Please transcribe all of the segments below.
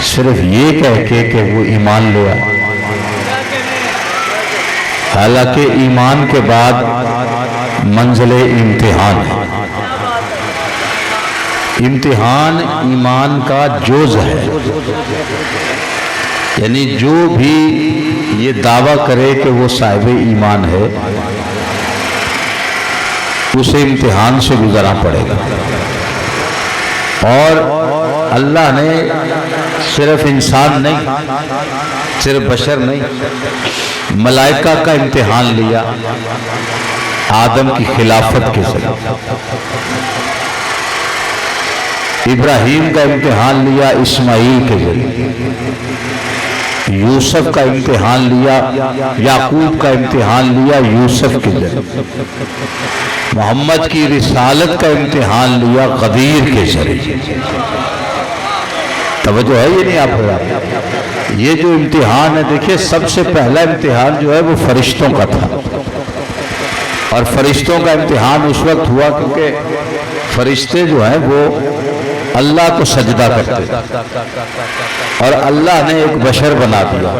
صرف یہ کہہ کے کہ وہ ایمان لیا، حالانکہ ایمان کے بعد منزل امتحان ہے۔ امتحان ایمان کا جز ہے، یعنی جو بھی یہ دعویٰ کرے کہ وہ صاحب ایمان ہے اسے امتحان سے گزرنا پڑے گا۔ اور اللہ نے صرف انسان نہیں، صرف بشر نہیں، ملائکہ کا امتحان لیا آدم کی خلافت کے ذریعے، ابراہیم کا امتحان لیا اسماعیل کے ذریعے، یوسف کا امتحان لیا، یعقوب کا امتحان لیا یوسف کے ذریعے، محمد کی رسالت کا امتحان لیا غدیر کے ذریعے۔ توجہ ہے یہ نہیں آپ کو؟ یہ جو امتحان ہے، دیکھیں سب سے پہلا امتحان جو ہے وہ فرشتوں کا تھا، اور فرشتوں کا امتحان اس وقت ہوا کیونکہ فرشتے جو ہیں وہ اللہ کو سجدہ کرتے، اور اللہ نے ایک بشر بنا دیا،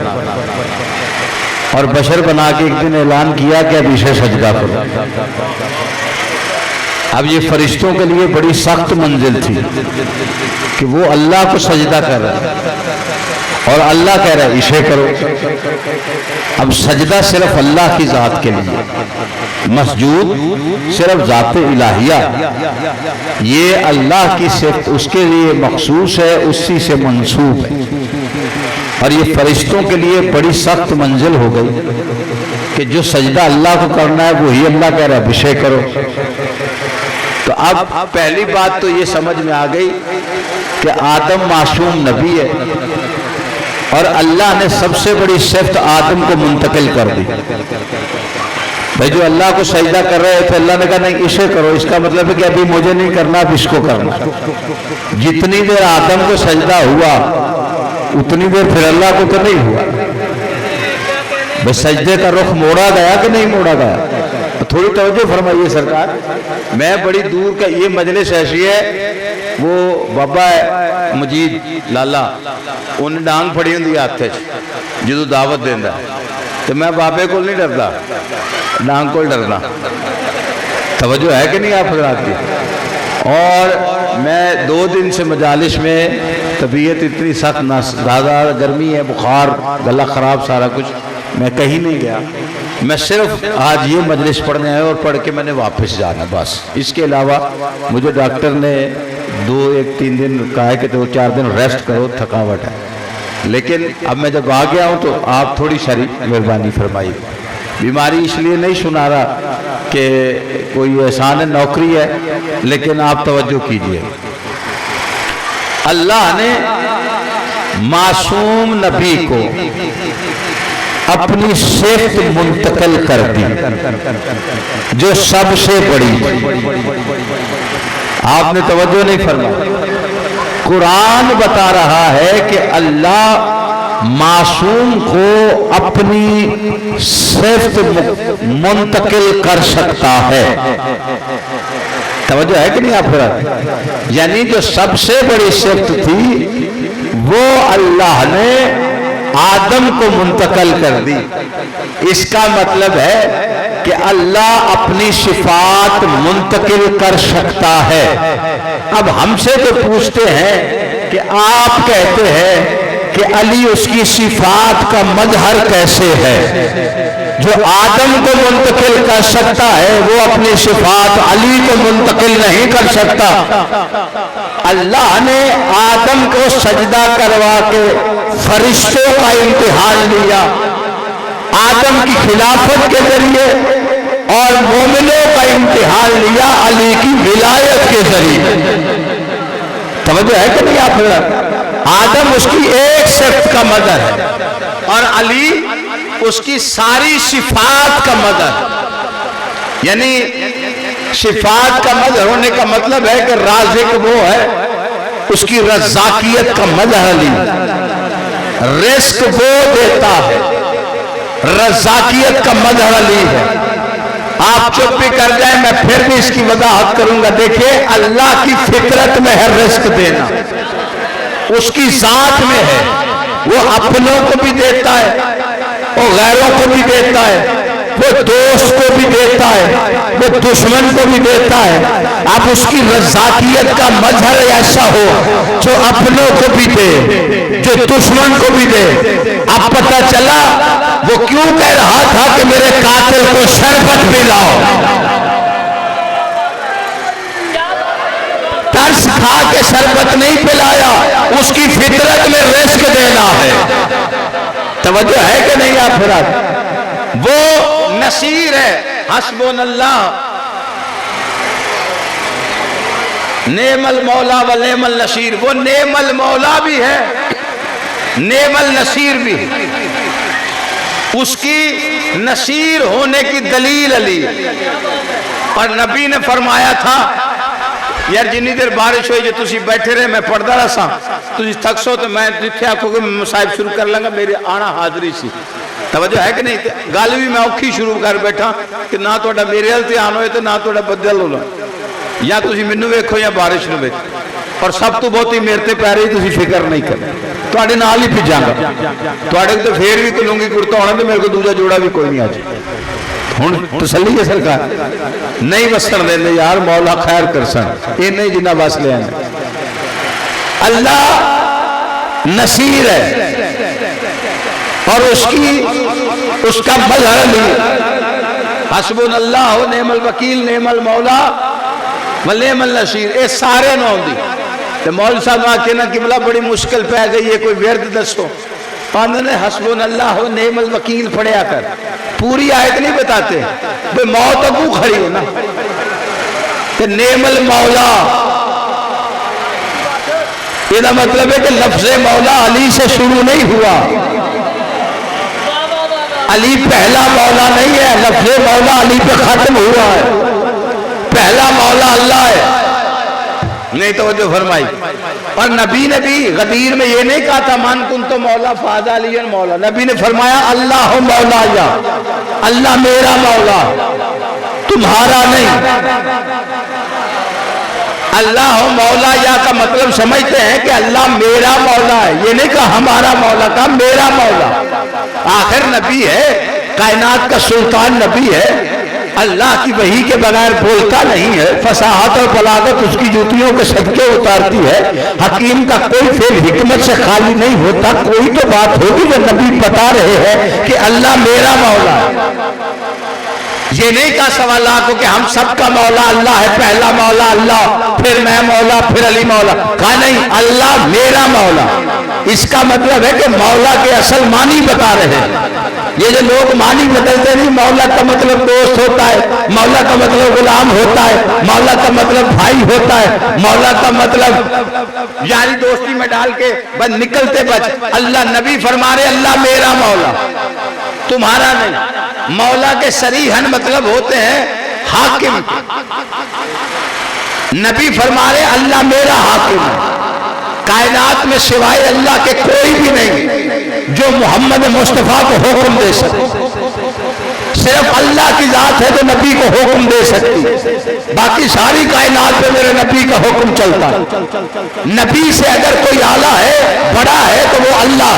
اور بشر بنا کے ایک دن اعلان کیا کہ اب اسے سجدہ کرو۔ اب یہ فرشتوں کے لیے بڑی سخت منزل تھی کہ وہ اللہ کو سجدہ کر رہا ہے اور اللہ کہہ رہا ہے اسے کرو۔ اب سجدہ صرف اللہ کی ذات کے لیے، مسجود صرف ذات الہیہ، یہ اللہ کی صفت اس کے لیے مخصوص ہے، اسی سے منسوب ہے، اور یہ فرشتوں کے لیے بڑی سخت منزل ہو گئی کہ جو سجدہ اللہ کو کرنا ہے وہی اللہ کہہ رہا ہے اسے کرو۔ تو اب پہلی بات تو یہ سمجھ میں آ گئی کہ آدم معصوم نبی ہے، اور اللہ نے سب سے بڑی صفت آدم کو منتقل کر دی۔ بھائی جو اللہ کو سجدہ کر رہے تھے، اللہ نے کہا نہیں اسے کرو، اس کا مطلب ہے کہ ابھی مجھے نہیں کرنا، اب اس کو کرنا۔ جتنی دیر آدم کو سجدہ ہوا اتنی دیر پھر اللہ کو تو نہیں ہوا۔ بس سجدے کا رخ موڑا گیا کہ نہیں موڑا گیا؟ تھوڑی توجہ فرمائیے سرکار، میں بڑی دور کا یہ مجلس ایسی ہے، وہ بابا ہے مجید لالا انہیں ڈانگ پھڑی ہوں ہاتھ جدو دعوت دینا، تو میں بابے کو نہیں ڈرتا، ڈانگ کو ڈرنا۔ توجہ ہے کہ نہیں آپ حضرات کی؟ اور میں 2 دن سے مجالس میں طبیعت اتنی سخت، زیادہ گرمی ہے، بخار، گلا خراب، سارا کچھ، میں کہیں نہیں گیا، میں صرف آج یہ مجلس پڑھنے آیا اور پڑھ کے میں نے واپس جانا بس۔ اس کے علاوہ مجھے ڈاکٹر نے 2-3 دن کہا ہے کہ 2-4 دن ریسٹ کرو، تھکاوٹ ہے، لیکن اب میں جب آ گیا ہوں تو آپ تھوڑی ساری مہربانی فرمائی۔ بیماری اس لیے نہیں سنا رہا کہ کوئی احسان نوکری ہے، لیکن آپ توجہ کیجئے، اللہ نے معصوم نبی کو اپنی صفت منتقل کر دی جو سب سے بڑی۔ آپ نے توجہ نہیں فرمائی، قرآن بتا رہا ہے کہ اللہ معصوم کو اپنی صفت منتقل کر سکتا ہے۔ توجہ ہے کہ نہیں آپ فرمائی؟ یعنی جو سب سے بڑی صفت تھی وہ اللہ نے آدم کو منتقل کر دی۔ اس کا مطلب ہے کہ اللہ اپنی صفات منتقل کر سکتا ہے۔ اب ہم سے تو پوچھتے ہیں کہ آپ کہتے ہیں کہ علی اس کی صفات کا مظہر کیسے ہے؟ جو آدم کو منتقل کر سکتا ہے وہ اپنی صفات علی کو منتقل نہیں کر سکتا۔ اللہ نے آدم کو سجدہ کروا کے فرشتوں کا امتحان لیا آدم کی خلافت کے ذریعے، اور مومنوں کا امتحان لیا علی کی ولایت کے ذریعے۔ توجہ ہے کہ نہیں آپ؟ آدم اس کی ایک صفت کا مظہر ہے اور علی اس کی ساری صفات کا مظہر، یعنی صفات کا مظہر ہونے کا مطلب ہے کہ رازق وہ ہے، اس کی رزاقیت کا مظہر علی، رزق وہ دیتا ہے، رزاقیت کا مظہر علی ہے۔ آپ چپ بھی کر جائیں میں پھر بھی اس کی وضاحت کروں گا۔ دیکھیں اللہ کی فطرت میں ہے رزق دینا، اس کی ذات میں ہے. وہ اپنوں کو بھی دیتا ہے, وہ غیروں کو بھی دیتا ہے, وہ دوست کو بھی دیتا ہے, وہ دشمن کو بھی دیتا ہے. اب اس کی رضاکیت کا مظہر ایسا ہو جو اپنوں کو بھی دے, جو دشمن کو بھی دے. اب پتہ چلا وہ کیوں کہہ رہا تھا کہ میرے قاتل کو شربت پلاؤ. ترس کھا کے شربت نہیں پلایا, اس کی فطرت میں رزق دینا ہے. توجہ ہے کہ نہیں آپ حضرات؟ وہ نصیر ہے, حسبنا اللہ نعم المولا و نعم النصیر. وہ نعم المولا بھی ہے, نعم النصیر بھی. اس کی نصیر ہونے کی دلیل علی. اور نبی نے فرمایا تھا یار جنی دیر بارش ہوئی جو تسی بیٹھے رہے میں پڑھدا رہا سا, تسی تھک سو تو میں جتھے آکھو کہ میں مصائب شروع کر لگا, میرے آنا حاضری سی. توجہ ہے کہ نہیں؟ گل بھی میں اوکھی شروع کر بیٹھا کہ نہ توڑا میرے حل دھیان ہوئے تو نہ توڑا بدل ہونا, یا تسی منو ویکھو یا بارش نو ویکھو. اور سب تو بہت ہی میرے تے پہ رہی تسی فکر نہیں کرنا, توڑے نال ہی پی جانا. توڑے تو پھر بھی کلونگی کرتا ہونا تو میرے کو دوجہ جوڑا بھی کوئی نہیں آجائے. ہون تسلی ہے سرکار نہیں وسن دے دے یار, مولا خیر کرسن یہ نہیں جنہ بس لے آنے. اللہ نصیر ہے اور اس کا مظہر نہیں. حسبنا اللہ نعم الوکیل نعم المولا و نعم النصیر. اے سارے نہ ہوندی تو مولا صاحب آکے نا قبلہ بڑی مشکل پہ گئی ہے, کوئی ورد دستو پاندھنے نے حسبنا اللہ نعم الوکیل پڑھیا کر. پوری آیت نہیں بتاتے بے موت اگو کھڑی ہو نا کہ نعم المولا. یہ مطلب ہے کہ لفظ مولا علی سے شروع نہیں ہوا, علی پہلا مولا نہیں ہے, لفظ مولا علی پہ ختم ہوا ہے. پہلا مولا اللہ ہے. نہیں توجہ فرمائی. اور نبی نے بھی غدیر میں یہ نہیں کہا تھا من کنتو مولا فہذا علی مولا. نبی نے فرمایا اللہ مولا, یا اللہ میرا مولا تمہارا نہیں. اللہ مولا یا کا مطلب سمجھتے ہیں کہ اللہ میرا مولا ہے, یہ نہیں کہا ہمارا مولا, کہا میرا مولا. آخر نبی ہے, کائنات کا سلطان نبی ہے, اللہ کی وحی کے بغیر بولتا نہیں ہے. فصاحت اور بلاغت اس کی جوتیوں کے صدقے اتارتی ہے. حکیم کا کوئی فعل حکمت سے خالی نہیں ہوتا. کوئی تو بات ہوگی جو نبی بتا رہے ہیں کہ اللہ میرا مولا ہے. یہ نہیں کہا سوالہ کو کہ ہم سب کا مولا اللہ ہے, پہلا مولا اللہ, پھر میں مولا, پھر علی مولا. کہا نہیں اللہ میرا مولا. اس کا مطلب ہے کہ مولا کے اصل معنی بتا رہے ہیں. یہ جو لوگ معنی بدلتے نہیں, مولا کا مطلب دوست ہوتا ہے, مولا کا مطلب غلام ہوتا ہے, مولا کا مطلب بھائی ہوتا ہے, مولا کا مطلب یاری دوستی میں ڈال کے بس نکلتے بچ. اللہ نبی فرما رہے اللہ میرا مولا تمہارا نہیں. مولا کے صریحاً مطلب ہوتے ہیں حاکم. نبی فرما رہے اللہ میرا حاکم ہے. کائنات میں سوائے اللہ کے کوئی بھی نہیں جو محمد مصطفیٰ کو حکم دے سکے. صرف اللہ کی ذات ہے جو نبی کو حکم دے سکتی, باقی ساری کائنات پہ میرے نبی کا حکم چلتا ہے. نبی سے اگر کوئی اعلیٰ ہے, بڑا ہے تو وہ اللہ.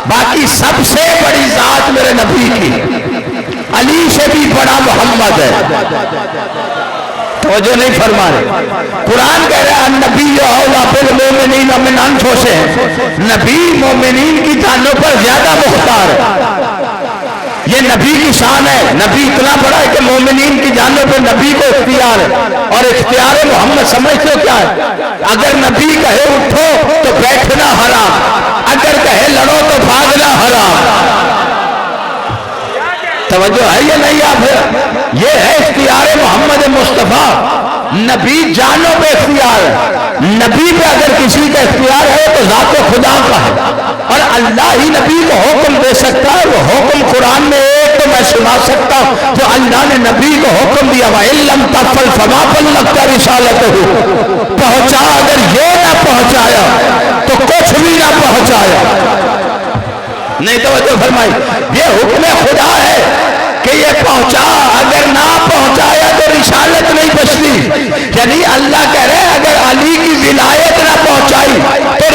باقی سب سے بڑی ذات میرے نبی کی, علی سے بھی بڑا محمد ہے. توجہ نہیں فرما رہے. قرآن کہہ رہا ہے النبی اولیٰ بالمؤمنین من انفسہم. نبی مومنین کی جانوں پر زیادہ مختار ہے. یہ نبی کی شان ہے. نبی اتنا بڑا ہے کہ مومنین کی جانوں پر نبی کو اختیار ہے. اور اختیار محمد سمجھتے ہو کیا ہے؟ اگر نبی کہے اٹھو تو بیٹھنا حرام, اگر کہے لڑو تو بھاگنا حرام. توجہ ہے یا نہیں آپ؟ یہ ہے اختیار محمد مصطفیٰ. نبی جانوں پہ اختیار ہے. نبی پہ اگر کسی کا اختیار ہے تو ذات خدا کا ہے, اور اللہ ہی نبی کو حکم دے سکتا ہے. وہ حکم قرآن میں ایک تو میں سنا سکتا ہوں جو اللہ نے نبی کو حکم دیا, وَإِن لَمْ تَفْعَلْ فَمَا بَلَّغْتَ رِسَالَتَهُ. پہنچا, اگر یہ نہ پہنچایا تو کچھ بھی نہ پہنچایا. نہیں توجہ فرمائی. یہ حکم خدا ہے کہ یہ پہنچا, اگر نہ پہنچایا تو رسالت نہیں بچتی. یعنی اللہ کہہ رہے ہیں اگر علی کی ولایت نہ پہنچائی تو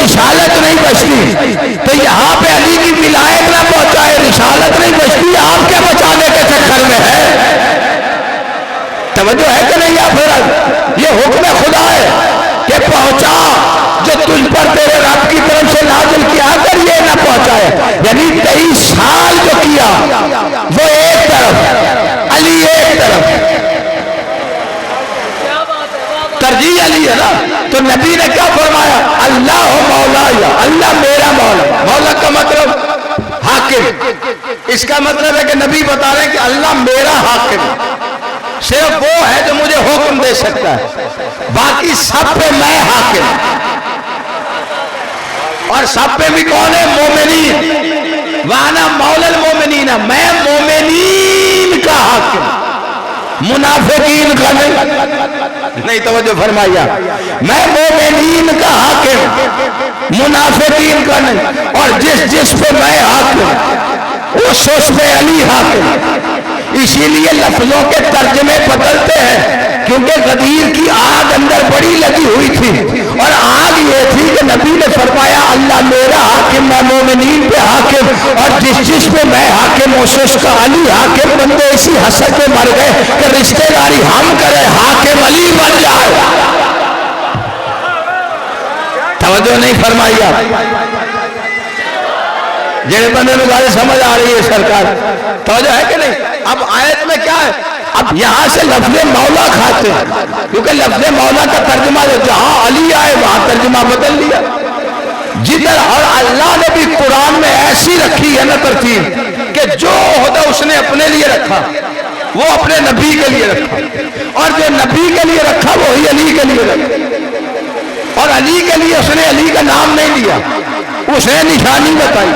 ہے نا, تو نبی نے کیا فرمایا؟ اللہ مولا, یا اللہ میرا مولا. مولا کا مطلب حاکم. اس کا مطلب ہے کہ نبی بتا رہے ہیں کہ اللہ میرا حاکم, صرف وہ ہے جو مجھے حکم دے سکتا ہے, باقی سب پہ میں حاکم. اور سب پہ بھی کون ہے؟ مومنین. وانا مولا المومنین, میں مومنین کا حاکم, منافقین کا نہیں. توجہ فرمائیے, میں مومنین کا حاکم, منافقین کا نہیں. اور جس پہ میں حاکم اس پہ علی حاکم. اسی لیے لفظوں کے ترجمے بدلتے ہیں, کیونکہ غدیر کی آگ اندر بڑی لگی ہوئی تھی, اور آگ یہ تھی کہ نبی نے فرمایا اللہ میرا حاکم, میں مومنین پہ حاکم, اور جس پہ میں حاکم اس کا علی حاکم. بندے اسی حسد پہ مر گئے کہ رشتہ داری ہم کریں, حاکم علی بن جائے. توجہ نہیں فرمائی آپ؟ جن بندے میں بارے سمجھ آ رہی ہے سرکار, توجہ ہے کہ نہیں؟ اب آیت میں کیا ہے؟ اب یہاں سے لفظ مولا کھاتے ہیں, کیونکہ لفظ مولا کا ترجمہ جہاں علی آئے وہاں ترجمہ بدل لیا جدھر. اور اللہ نے بھی قرآن میں ایسی رکھی ہے نا ترتیب کہ جو عہدہ اس نے اپنے لیے رکھا وہ اپنے نبی کے لیے رکھا, اور جو نبی کے لیے رکھا وہی علی کے لیے رکھا. اور علی کے لیے اس نے علی کا نام نہیں دیا, اس نے نشانی بتائی.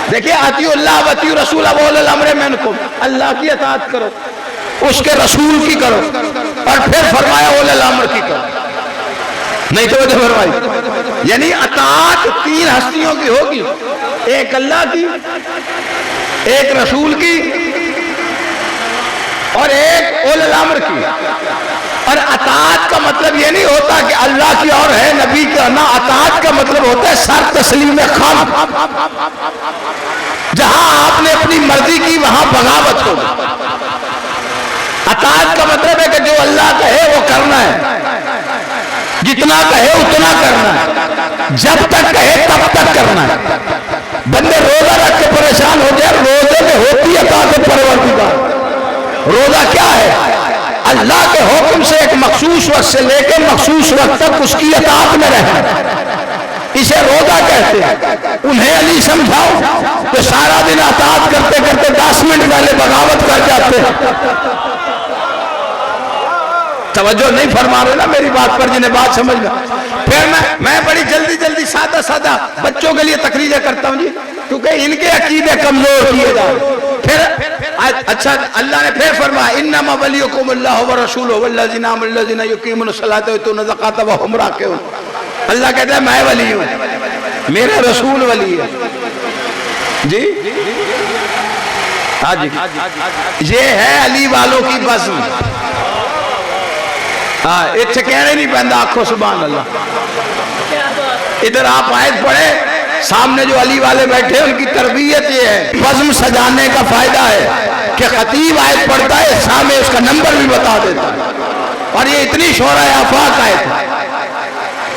دیکھیں, اطیعوا اللہ واطیعوا الرسول واولی الامر منکم, اللہ کی اطاعت کرو, اس کے رسول کی کرو, اور پھر فرمایا اولی الامر کی کرو. نہیں تو وجہ فرمائی, یعنی اطاعت تین ہستیوں کی ہوگی, ایک اللہ کی, ایک رسول کی, اور ایک اولی الامر کی. اور اطاعت کا مطلب یہ نہیں ہوتا کہ اللہ کی اور ہے نبی کا, نہ. اطاعت کا مطلب ہوتا ہے سر تسلیم خام. جہاں آپ نے اپنی مرضی کی وہاں بغاوت ہو. اطاعت کا مطلب ہے کہ جو اللہ کہے وہ کرنا ہے, جتنا کہے اتنا کرنا ہے, جب تک کہے تب تک کرنا ہے. بندے روزہ رکھ کے پریشان ہو جائے, روزے میں ہوتی اطاعت پروردگار. روزہ کیا ہے؟ اللہ کے حکم سے ایک مخصوص وقت سے لے کے مخصوص وقت تک اس کی اطاعت میں رہنا, اسے روزہ کہتے ہیں. انہیں علی سمجھاؤ تو سارا دن اطاعت کرتے کرتے 10 منٹ پہلے بغاوت کر جاتے ہیں. توجہ نہیں فرما رہے نا میری بات پر, جنہیں بات سمجھ میں. پھر میں بڑی جلدی سادہ بچوں کے لیے تقریریں کرتا ہوں جی, کیونکہ ان کے عقیدے کمزور کیے جائے. پھر اچھا اللہ نے پھر فرمایا انما ولیکم اللہ ورسولہ والذین آمنوا الذین یقیمون الصلاۃ ویؤتون الزکاۃ وهم راکعون. اللہ کہتا ہے میں ولی ہوں, میرا رسول ولی ہے. جی ہاں جی, یہ ہے علی والوں کی بزم. ہاں اتنے کہنے نہیں پہنتا, آنکھوں سبحان اللہ. ادھر آپ آیت پڑھے, سامنے جو علی والے بیٹھے ان کی تربیت یہ ہے. بزم سجانے کا فائدہ ہے کہ خطیب آیت پڑھتا ہے, سامنے اس کا نمبر بھی بتا دیتا ہے. اور یہ اتنی شورۂ آفاق آیت ہے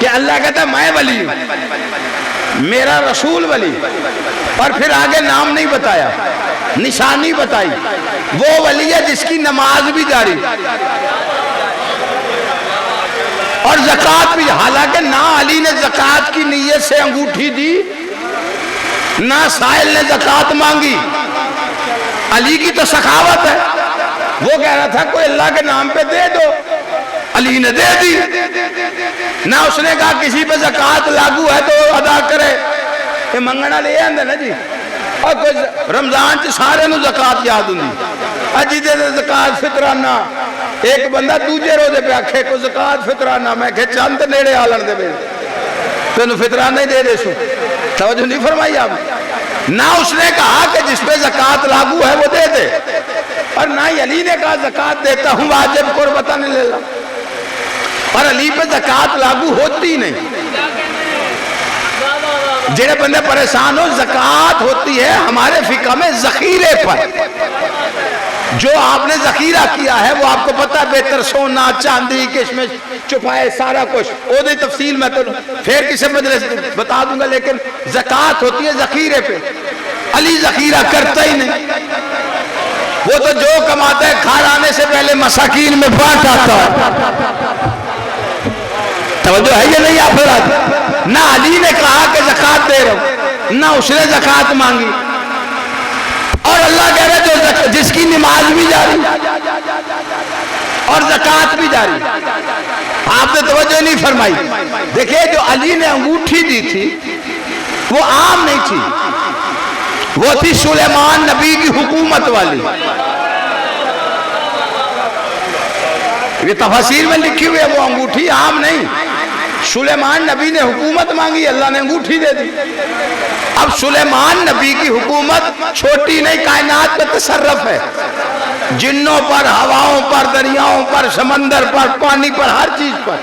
کہ اللہ کہتا ہے میں ولی ہوں, میرا رسول ولی. اور پھر آگے نام نہیں بتایا, نشانی بتائی. وہ ولی ہے جس کی نماز بھی جاری اور زکوٰۃ بھی. حالانکہ نہ علی نے زکوٰۃ کی نیت سے انگوٹھی دی, نہ سائل نے زکوٰۃ مانگی. علی کی تو سخاوت ہے, وہ کہہ رہا تھا کوئی اللہ کے نام پہ دے دو, علی نے دے دی. نہ اس نے کہا کسی پہ زکوٰۃ لاگو ہے تو ادا کرے, یہ منگنا لے آندے نا جی. اور کوئی رمضان چ سارے نو زکوٰۃ یاد ہوں, اجی دے زکوٰۃ فطرانہ. ایک بندہ دوجے روزے پہ آکھے کو زکوٰۃ فطرانہ, میں کہ چند نیڑے آلن دے بے تینوں فطرانہ ہی دے دے سو. توجہ نہیں فرمائی آپ. نہ اس نے کہا کہ جس پہ زکوٰۃ لاگو ہے وہ دے دے, اور نہ ہی علی نے کہا زکوٰۃ دیتا ہوں واجب قربتاً للہ. اور علی پہ زکوٰۃ لاگو ہوتی نہیں. جڑے بندے پریشان ہو, زکوٰۃ ہوتی ہے ہمارے فقہ میں ذخیرے پر. جو آپ نے ذخیرہ کیا ہے وہ آپ کو پتا ہے, بہتر سونا چاندی کشمش چھپائے سارا کچھ, وہ دی تفصیل میں تو پھر کسی مجلس بتا دوں گا. لیکن زکوٰۃ ہوتی ہے ذخیرے پہ. علی ذخیرہ کرتا ہی نہیں, وہ تو جو کماتا ہے کھانا آنے سے پہلے مساکین میں بانٹ آتا ہے. توجہ ہے یہ نہیں آپ؟ نہ علی نے کہا کہ زکات دے رہا ہوں، نہ اس نے زکات مانگی، اور اللہ کہہ رہے جو جس کی نماز بھی جاری اور زکات بھی جاری۔ آپ نے توجہ نہیں فرمائی۔ دیکھیں جو علی نے انگوٹھی دی تھی وہ عام نہیں تھی، وہ تھی سلیمان نبی کی حکومت والی۔ یہ تفاسیر میں لکھی ہوئی ہے، وہ انگوٹھی عام نہیں، سلیمان نبی نے حکومت مانگی، اللہ نے انگوٹھی دے دی۔ اب سلیمان نبی کی حکومت چھوٹی نہیں، کائنات کا تصرف ہے، جنوں پر، ہواؤں پر، دریاؤں پر، سمندر پر، پانی پر، ہر چیز پر۔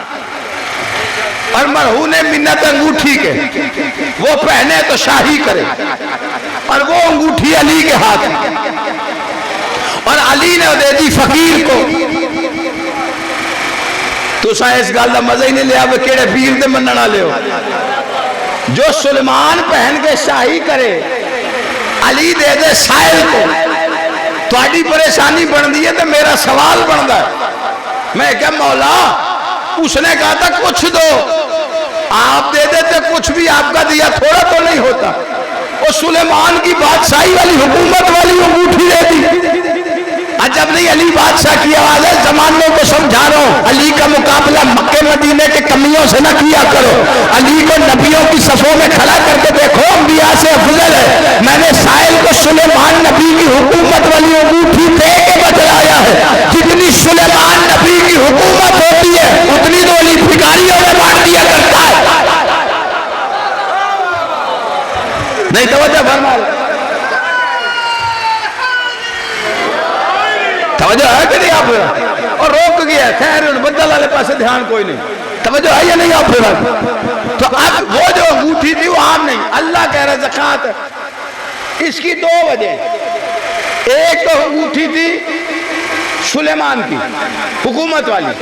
اور مرہون منت انگوٹھی کے، وہ پہنے تو شاہی کرے، اور وہ انگوٹھی علی کے ہاتھ میں، اور علی نے دے دی فقیر کو۔ تو اس گل کا مزہ ہی نہیں لیا وہ کیڑے پیر تے منن والے ہو۔ جو سلیمان پہن کے شاہی کرے علی دے دے سائل کو، تھوڑی پریشانی بن دی ہے تو میرا سوال بنتا ہے، میں کہا مولا اس نے کہا تھا کچھ دو، آپ دے دیتے کچھ بھی، آپ کا دیا تھوڑا تو نہیں ہوتا۔ وہ سلیمان کی بادشاہی والی حکومت والی انگوٹھی دے دی۔ عجب نہیں، علی بادشاہ کی آواز ہے، زمانوں کو سمجھا رہا ہوں، علی کا مقابلہ مکے مدینے کے کمیوں سے نہ کیا کرو، علی کو نبیوں کی صفوں میں کھڑا کر کے دیکھو، انبیاء سے افضل ہے۔ میں نے سائل کو سلیمان نبی کی حکومت والی انگوٹھی دے کے بتلایا ہے، جتنی سلیمان نبی کی حکومت ہوتی ہے اتنی تو علی بھکاریوں میں بانٹ دیا کرتا ہے۔ نہیں توجہ فرما، توجہ ہے کہ نہیں آپ؟ اور روک گیا، خیر بدل والے پاسے دھیان کوئی نہیں، توجہ ہے یا نہیں آپ؟ تو اب وہ جو انگوٹھی تھی وہ عام نہیں، اللہ کہہ رہا زکات۔ اس کی دو وجہ، ایک تو انگوٹھی تھی سلیمان کی حکومت والی،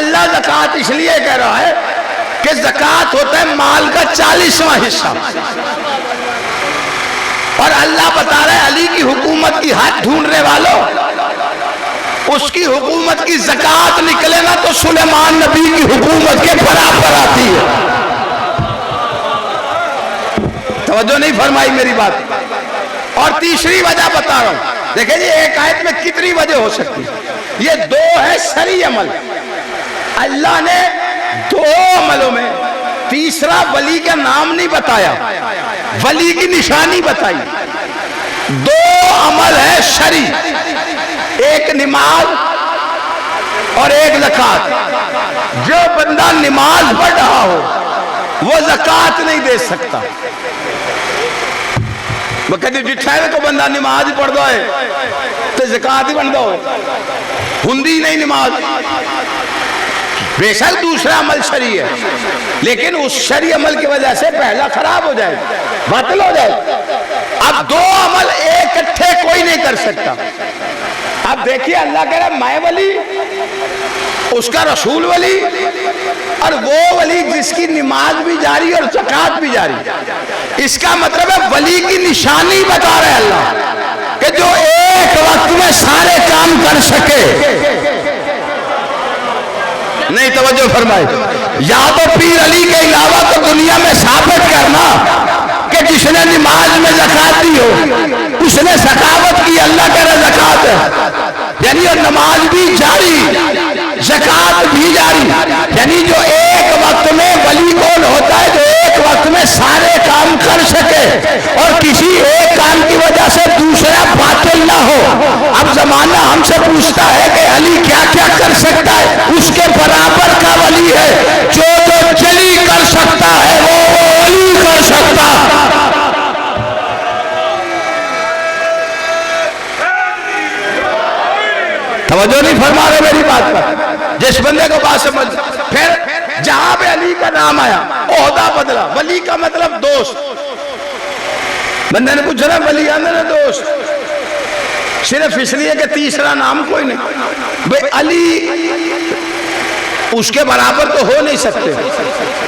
اللہ زکات اس لیے کہہ رہا ہے کہ زکات ہوتا ہے مال کا 40واں حصہ، اور اللہ بتا رہا ہے علی کی حکومت کی حد ڈھونڈنے والوں، اس کی حکومت کی زکات نکلے نا تو سلیمان نبی کی حکومت کے برابر آتی ہے۔ توجہ نہیں فرمائی میری بات۔ اور تیسری وجہ بتا رہا ہوں، دیکھیں جی ایک آیت میں کتنی وجہ ہو سکتی، یہ دو ہے شرعی عمل، اللہ نے دو عملوں میں تیسرا ولی کا نام نہیں بتایا، ولی کی نشانی بتائی۔ دو عمل ہے شرعی، ایک نماز اور ایک زکات۔ جو بندہ نماز پڑھ رہا ہو وہ زکات نہیں دے سکتا۔ وہ کہتے جٹھائے کو بندہ نماز پڑھ دو ہے تو زکات ہی بن دو، ہندی نہیں نماز۔ بے شک دوسرا عمل شرعی ہے، لیکن اس شرعی عمل کی وجہ سے پہلا خراب ہو جائے، باطل ہو جائے۔ اب دو عمل ایک اکٹھے کوئی نہیں کر سکتا۔ اب دیکھیے اللہ کہہ رہا ہے میں ولی، اس کا رسول ولی، اور وہ ولی جس کی نماز بھی جاری اور زکات بھی جاری۔ اس کا مطلب ہے ولی کی نشانی بتا رہے اللہ کہ جو ایک وقت میں سارے کام کر سکے۔ نہیں توجہ فرمائے، یا تو پیر علی کے علاوہ تو دنیا میں ثابت کرنا کہ جس نے نماز میں زکات دی ہو اس نے سخاوت کی، اللہ کہہ رہا زکات ہے، یعنی نماز بھی جاری زکات بھی جاری، یعنی جو ایک وقت میں ولی کون ہوتا ہے جو ایک وقت میں سارے کام کر سکے اور کسی ایک کام کی وجہ سے دوسرا باطل نہ ہو۔ اب زمانہ ہم سے پوچھتا ہے کہ علی کیا کیا کر سکتا ہے، اس کے برابر کا ولی ہے، جو چلی کر سکتا ہے وہ علی کر سکتا۔ توجہ نہیں فرما رہے میری بات پر؟ جس بندے کو بات سمجھ، پھر جہاں پہ علی کا نام آیا عہدہ بدلا، ولی کا مطلب دوست۔ بندے نے پوچھا نا ولی آندے نا دوست، صرف اس لیے کہ تیسرا نام کوئی نہیں، بھئی علی اس کے برابر تو ہو نہیں سکتے،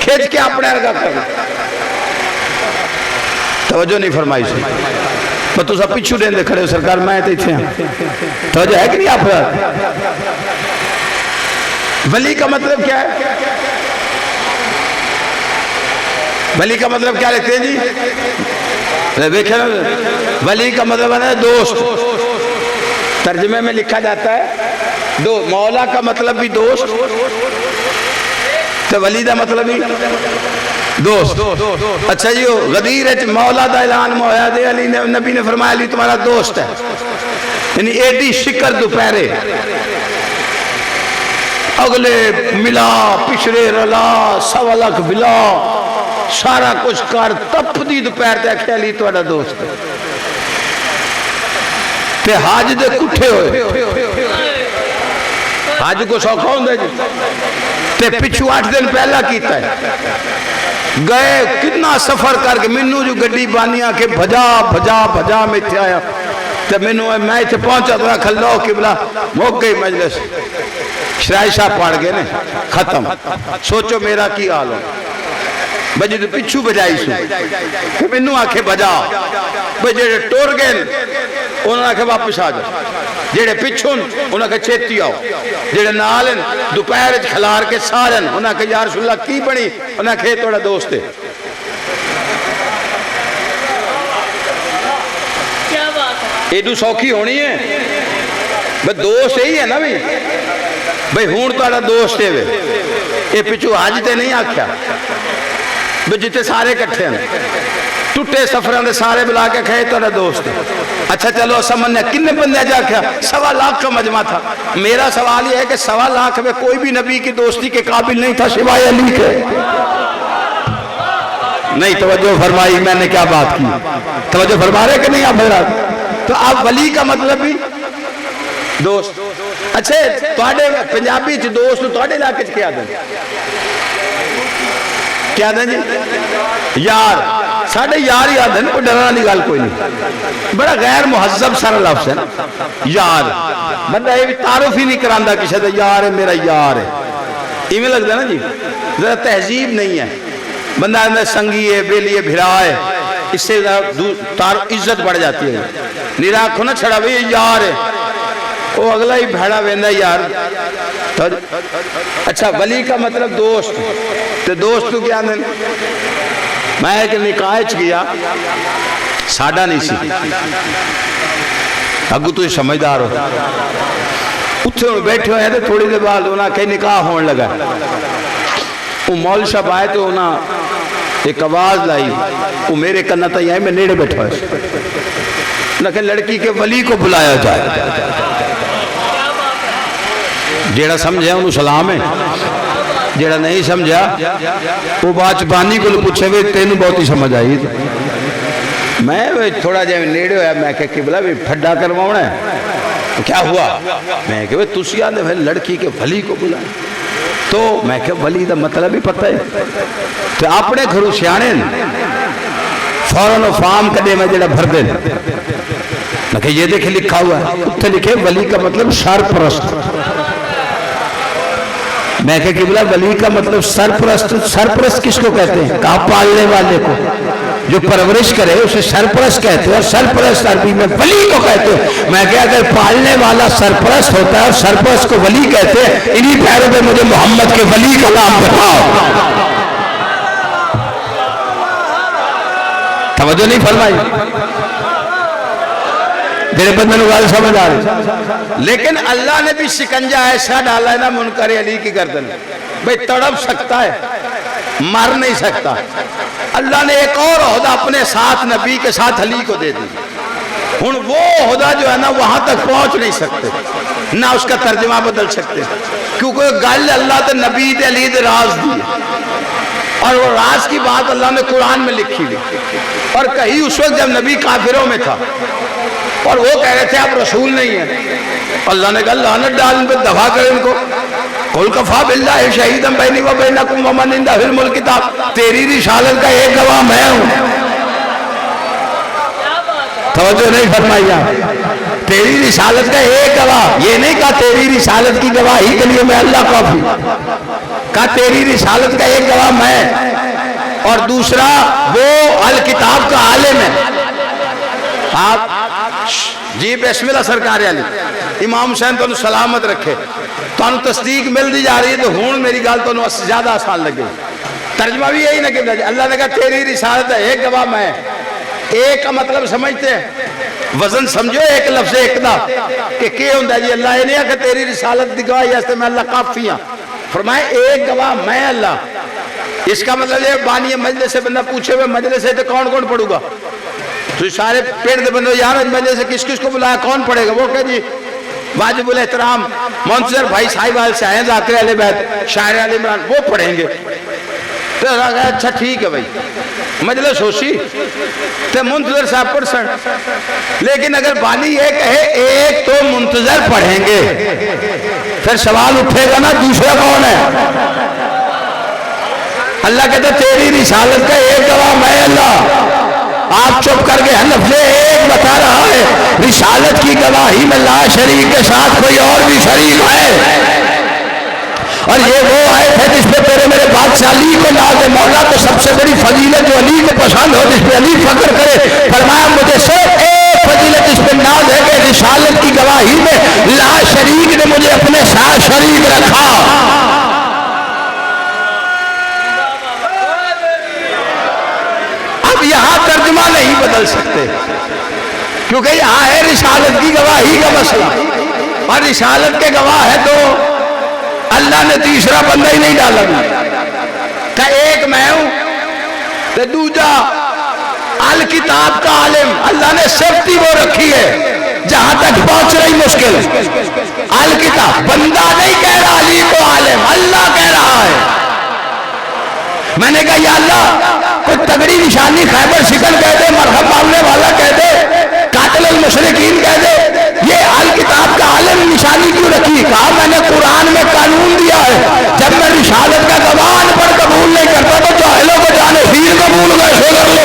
کھینچ کے اپنے ارگا کرنا۔ توجہ نہیں فرمائی سے میں تو سب پچھو دیں دے کھڑے ہو سرکار، میں تے تھے ہیں۔ توجہ ہے کہ نہیں آپ؟ ولی کا مطلب کیا ہے؟ ولی کا مطلب کیا لکھتے ہیں جی؟ دیکھیں نا، ولی کا مطلب ہے دوست، ترجمے میں لکھا جاتا ہے مولا کا مطلب بھی دوست، تو ولی دا مطلب بھی دوست۔ اچھا جی، غدیر مولا دا اعلان مویا دے، علی نے نبی نے فرمایا علی تمہارا دوست ہے، یعنی ایڈی شکر دوپہرے اگلے ملا پچھڑے رلا سوا لکھ بلا سارا کچھ کر تپ دی دوپہر تے آکھیا علی تہاڈا دوست ہے، تے حاج دے کٹھے ہوئے، حاج کو سوکھا ہوندا جی، تے پچھو 8 دن پہلا کیتا ہے، گئے کتنا سفر کر کے منو جو گڈی بانیاں کے بھجا بھجا بھجا میں تھے آیا، تے منو میں تے پہنچا تو کھلو قبلہ موک گئی مجلس، شرائع شاہ پڑھ گئے نے ختم، سوچو میرا کی حال ہو، بجے تو پچھو بجائی سو کہ منو آکھے بجا، بجے ٹور گئے انہوں نے آکھے واپس آ جاؤ، جیڑے پچھون انہوں نے کہا چھیتی آؤ، جیڑے نالن دوپہر کھلار کے سارن انہوں نے کہا یا رسول اللہ کی بنی، انہوں نے کہا توڑا دوست ہے، ایڈو سوکھی ہونی ہے بھئی دوست ہی ہے نا بھئی ہون توڑا دوست ہے یہ پچھو حاج تے نہیں آکھیا بھئی جتے سارے کٹھے ہیں ٹوٹے سفران دے سارے بلا کے کھائے توڑا دوست ہے۔ اچھا چلو سمجھنے کنے بندے جا کیا 1.25 لاکھ کا مجمع تھا، میرا سوال یہ ہے کہ 1.25 لاکھ میں کوئی بھی نبی کی دوستی کے قابل نہیں تھا سوائے علی کے؟ نہیں توجہ فرمائی، میں نے کیا بات کی، توجہ فرما رہے کہ نہیں آپ حضرات؟ تو آپ ولی کا مطلب بھی دوست۔ اچھا توڑے پنجابی چھ دوست توڑے علاقے چھ کیا دیں؟ کیا دیں جی؟ یار، ساڑھے یار یاد ہے نا، کوئی ڈرانا نہیں گال کوئی نہیں، بڑا غیر محذب سارا لفظ ہے نا یار، بندہ یہ بھی تعارف ہی نہیں کراندہ کسی دا یار ہے میرا یار ہے، ایمیں لگ ہے نا جی، ذرا تہذیب نہیں ہے، بندہ اندر سنگی ہے بیلی ہے بھرا ہے، اس سے عزت بڑھ جاتی ہے، نیرا آنکھوں نہ چھڑا بھی یار ہے، وہ اگلا ہی بھیڑا ویندہ یار۔ اچھا ولی کا مطلب دوست، تو دوست تو کیا دیں؟ میں ایک نکاح گیا ساڑھا نہیں سی، اگو تو سمجھدار ہو، اتھے بیٹھے ہوئے ہیں تو تھوڑی دیر بعد انہاں کہیں نکاح ہون لگا، وہ مول شاہ آئے تو انہاں ایک آواز لائی، وہ میرے کنہ تا یہاں میں نیڑے بیٹھا ہے، انہاں کہ لڑکی کے ولی کو بلایا جائے، جیڑا سمجھے انہوں سلام ہے، جیڑا نہیں سمجھا وہ بات بانی کو پوچھے ہوئے تینوں بہت ہی سمجھ آئی تھی، میں تھوڑا جائے نیڑے ہویا، میں کہا قبلہ بھی پھڈا کرواؤنا ہے، کیا ہوا؟ میں کہا تُسی آنے بھائی لڑکی کے ولی کو بلائیں، تو میں کہا ولی دا مطلب ہی پتہ ہے، تو اپنے گھروں سیانے فوراً و فام کدے میں جڑا بھر دے، میں کہا یہ دیکھے لکھا ہوا ہے، اتھے لکھے ولی کا مطلب سرپرست، میں کہا قبلہ ولی کا مطلب سرپرست، سرپرست کس کو کہتے ہیں؟ کہا پالنے والے کو، جو پرورش کرے اسے سرپرست کہتے ہیں، اور سرپرست عربی میں ولی کو کہتے ہیں۔ میں کہا اگر پالنے والا سرپرست ہوتا ہے اور سرپرست کو ولی کہتے ہیں، انہی پیروں پہ مجھے محمد کے ولی کا نام بتاؤ۔ توجہ نہیں فرمائی؟ میرے بندے نو گال سمجھ آ رہی، لیکن اللہ نے بھی شکنجہ ایسا ڈالا ہے نا منکر علی کی گردن، بھئی تڑپ سکتا ہے مر نہیں سکتا، اللہ نے ایک اور عہدہ اپنے ساتھ نبی کے ساتھ علی کو دے دی، ہن وہ عہدہ جو ہے نا وہاں تک پہنچ نہیں سکتے، نہ اس کا ترجمہ بدل سکتے، کیونکہ گل اللہ تے نبی تے علی دے راز دی، اور وہ راز کی بات اللہ نے قرآن میں لکھی دی، اور کہیں اس وقت جب نبی کافروں میں تھا اور وہ کہہ رہے تھے آپ رسول نہیں ہیں، اللہ نے کہا لعنت ڈال ان پہ دفاع کریں ان کو، قل کفا باللہ شہیدم بینی و بینکم ومن عنده علم الکتاب، تیری رسالت کا ایک گواہ میں ہوں، توجہ نہیں فرمائی آپ، تیری رسالت کا ایک گواہ، یہ نہیں کہا تیری رسالت کی گواہی کے لیے میں اللہ کافی، کہا تیری رسالت کا ایک گواہ میں، اور دوسرا وہ الکتاب کا عالم ہے۔ آپ جی بسم اللہ سرکار علی امام حسین تو سلامت رکھے، تو تصدیق مل دی جا رہی ہے، تو ہون میری گال تو زیادہ آسان لگے، ترجمہ بھی یہی نا کہ اللہ نے کہا تیری رسالت ہے، ایک گواہ میں، ایک کا مطلب سمجھتے ہیں، وزن سمجھو ایک لفظ ایک دا کہ کیا ہوندہ جی اللہ یہ نہیں ہے کہ تیری رسالت دی گواہی ہے میں اللہ کافی ہوں، فرمائے ایک گواہ میں اللہ۔ اس کا مطلب یہ بانی مجلس سے بندہ پوچھے ہوئے مجلس سے تو کون کون پڑھوں گا، تو سارے پیڑ دے بندو یار مجلس سے کس کس کو بلایا کون پڑھے گا، وہ کہ جی واجب الاحترام منتظر بھائی صاحب آل سے آئے ذاکر علی بیت شاعر علی عمران وہ پڑھیں گے۔ تو اچھا ٹھیک ہے بھائی مجلس ہوشی تو منتظر صاحب پڑھ سن، لیکن اگر بانی یہ کہے ایک تو منتظر پڑھیں گے پھر سوال اٹھے گا نا دوسرا کون ہے؟ اللہ کہتا تیری رسالت کا ایک گواہ میں اللہ۔ آپ چپ کر کے لفظ ایک بتا رہا ہے، رسالت کی گواہی میں لا شریک کے ساتھ کوئی اور بھی شریک ہے، اور یہ وہ آیت ہے جس پہ تیرے میرے بادشاہ علی کو ناز ہے۔ مولا تو سب سے بڑی فضیلت جو علی کو پسند ہو، جس پہ علی فخر کرے، فرمایا مجھے صرف ایک فضیلت اس پہ ناز ہے کہ رسالت کی گواہی میں لا شریک نے مجھے اپنے ساتھ شریک رکھا۔ اب یہاں ترجمہ نہیں بدل سکتے کیونکہ یہاں ہے رسالت کی گواہی کا مسئلہ، اور رسالت کے گواہ ہے تو اللہ نے تیسرا بندہ ہی نہیں ڈالا کہ ایک میں ہوں تو دوجا الکتاب کا عالم۔ اللہ نے سیفٹی وہ رکھی ہے جہاں تک پہنچ رہی مشکل، الکتاب بندہ نہیں کہہ رہا علی کو عالم، اللہ کہہ رہا ہے۔ میں نے کہا یا اللہ کوئی تگڑی نشانی خیبر شکن کہہ دے، مرحب مانگنے والا کہہ دے، قاتل المشرکین کہہ دے، یہ الکتاب کا عالم نشانی کیوں رکھی؟ کہا میں نے قرآن میں قانون دیا ہے جب میں رسالت کا گواہ پر قبول نہیں کرتا تو جاہلوں کو جانشین قبول کیسے کر لو؟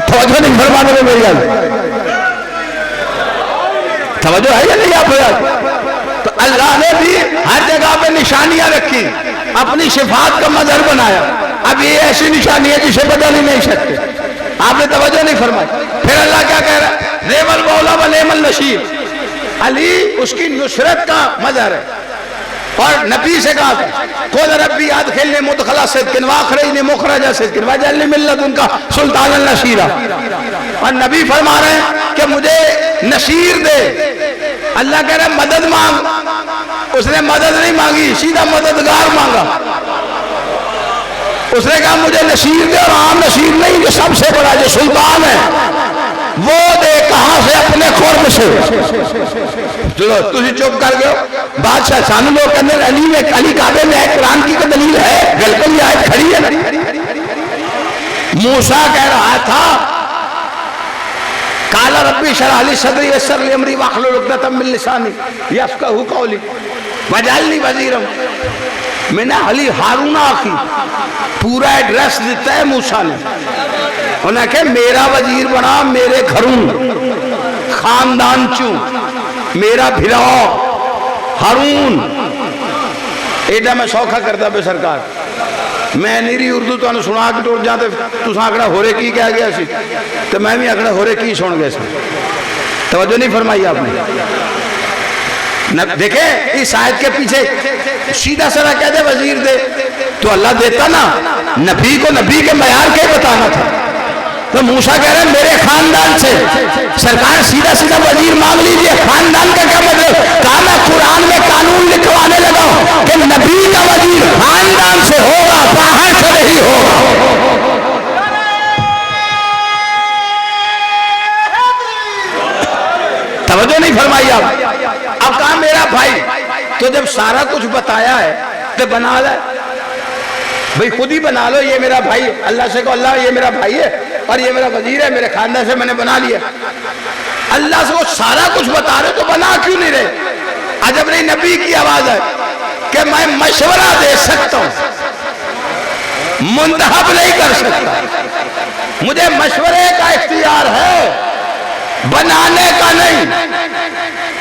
توجہ نہیں فرمانے میں میری توجہ ہے یا نہیں آپ؟ تو اللہ نے بھی ہر جگہ پہ نشانیاں رکھی، اپنی صفات کا مظہر بنایا۔ اب یہ ایسی نشانی ہے جسے بدل ہی نہیں سکتے، آپ نے توجہ نہیں فرمائی۔ پھر اللہ کیا کہہ رہا ہے؟ نعم المولا و نعم النصیر، علی اس کی نصرت کا مظہر ہے، اور نبی سے کہا قول ربی ادخلنی مدخل صدق واخرجنی مخرج صدق واجعلنی من لدنک سلطانا نصیرا، اور نبی فرما رہے ہیں کہ مجھے نصیر دے۔ اللہ کہہ رہا ہے مدد مانگ، اس نے مدد نہیں مانگی، سیدھا مددگار مانگا۔ اس نے کہا مجھے نصیر دے، اور عام نصیر نہیں، جو سب سے بڑا جو سلطان ہے وہ دے۔ کہاں سے؟ اپنے قرب سے۔ چلو تجھے چپ کر گئے بادشاہ سانو لوگ کہنے علی میں علی کعبے میں ہے، قرآن کی دلیل ہے، بالکل یہ آیت کھڑی ہے۔ موسیٰ کہہ رہا تھا قال ربی اشرح لی صدری ویسر لی امری واحلل عقدۃ من لسانی یفقہوا قولی واجعلنی وزیرا من اہلی ہارون اخی۔ پورا ایڈریس دیتا ہے موسیٰ نے، انہیں کہ میرا وزیر بنا میرے گھروں خاندان چوں، میرا بھرا ہارون۔ ایڈا میں سوکھا کرتا بے سرکار، میں نیری اردو تو انہوں سنا کے ٹوٹ جاتے تو آکڑا ہو رہے کی کہہ گیا سی تو میں بھی آکڑا ہو رہے کی سن گئے سی۔ توجہ نہیں فرمائی آپ نے؟ دیکھیں اس آیت کے پیچھے سیدھا سرا کہہ دے وزیر دے تو اللہ دیتا نا، نبی کو نبی کے معیار کے بتانا تھا۔ تو موسیٰ کہہ رہے ہیں میرے خاندان سے، سرکار سیدھا سیدھا وزیر مانگ لیجئے۔ خاندان کا کیا مطلب؟ کہا میں قرآن میں قانون لکھوانے لگا ہوں کہ نبی کا وزیر خاندان سے ہوگا، باہر سے نہیں ہوگا۔ توجہ نہیں فرمائی آپ؟ اب کہا میرا بھائی، تو جب سارا کچھ بتایا ہے تو بنا لے بھئی، خود ہی بنا لو، یہ میرا بھائی، اللہ سے کہو اللہ یہ میرا بھائی ہے اور یہ میرا وزیر ہے، میرے خاندان سے میں نے بنا لیا۔ اللہ سے وہ سارا کچھ بتا رہے تو بنا کیوں نہیں رہے؟ عجب نہیں، نبی کی آواز ہے کہ میں مشورہ دے سکتا ہوں، منتخب نہیں کر سکتا، مجھے مشورے کا اختیار ہے، بنانے کا نہیں۔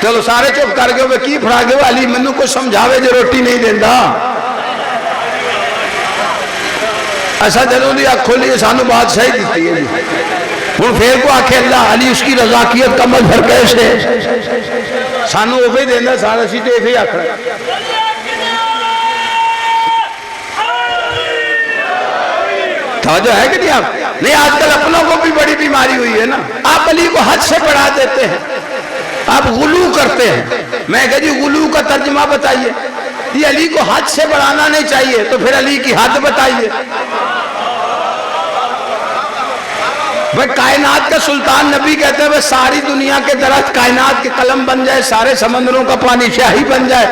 چلو سارے چپ کر گئے، وہ کی پڑھا گئے، علی منو کو سمجھاوے جو روٹی نہیں دیندہ۔ ایسا جنہوں نے آنکھ کھولی سانو بات صحیح دیتی ہے۔ ہوں پھر کو آکھے اللہ علی اس کی رضاکیت کا مظہر کیسے سانو اوہی دینا، سارا سی تو ایسے ہی آکھنا۔ توجہ ہے کہ نہیں آپ؟ نہیں، آج کل اپنوں کو بھی بڑی بیماری ہوئی ہے نا، آپ علی کو حد سے بڑھا دیتے ہیں، آپ غلو کرتے ہیں۔ میں کہا جی غلو کا ترجمہ بتائیے، یہ علی کو حد سے بڑھانا نہیں چاہیے تو پھر علی کی حد بتائیے۔ بھائی کائنات کا سلطان نبی کہتے ہیں ساری دنیا کے درخت کائنات کے قلم بن جائے، سارے سمندروں کا پانی شاہی بن جائے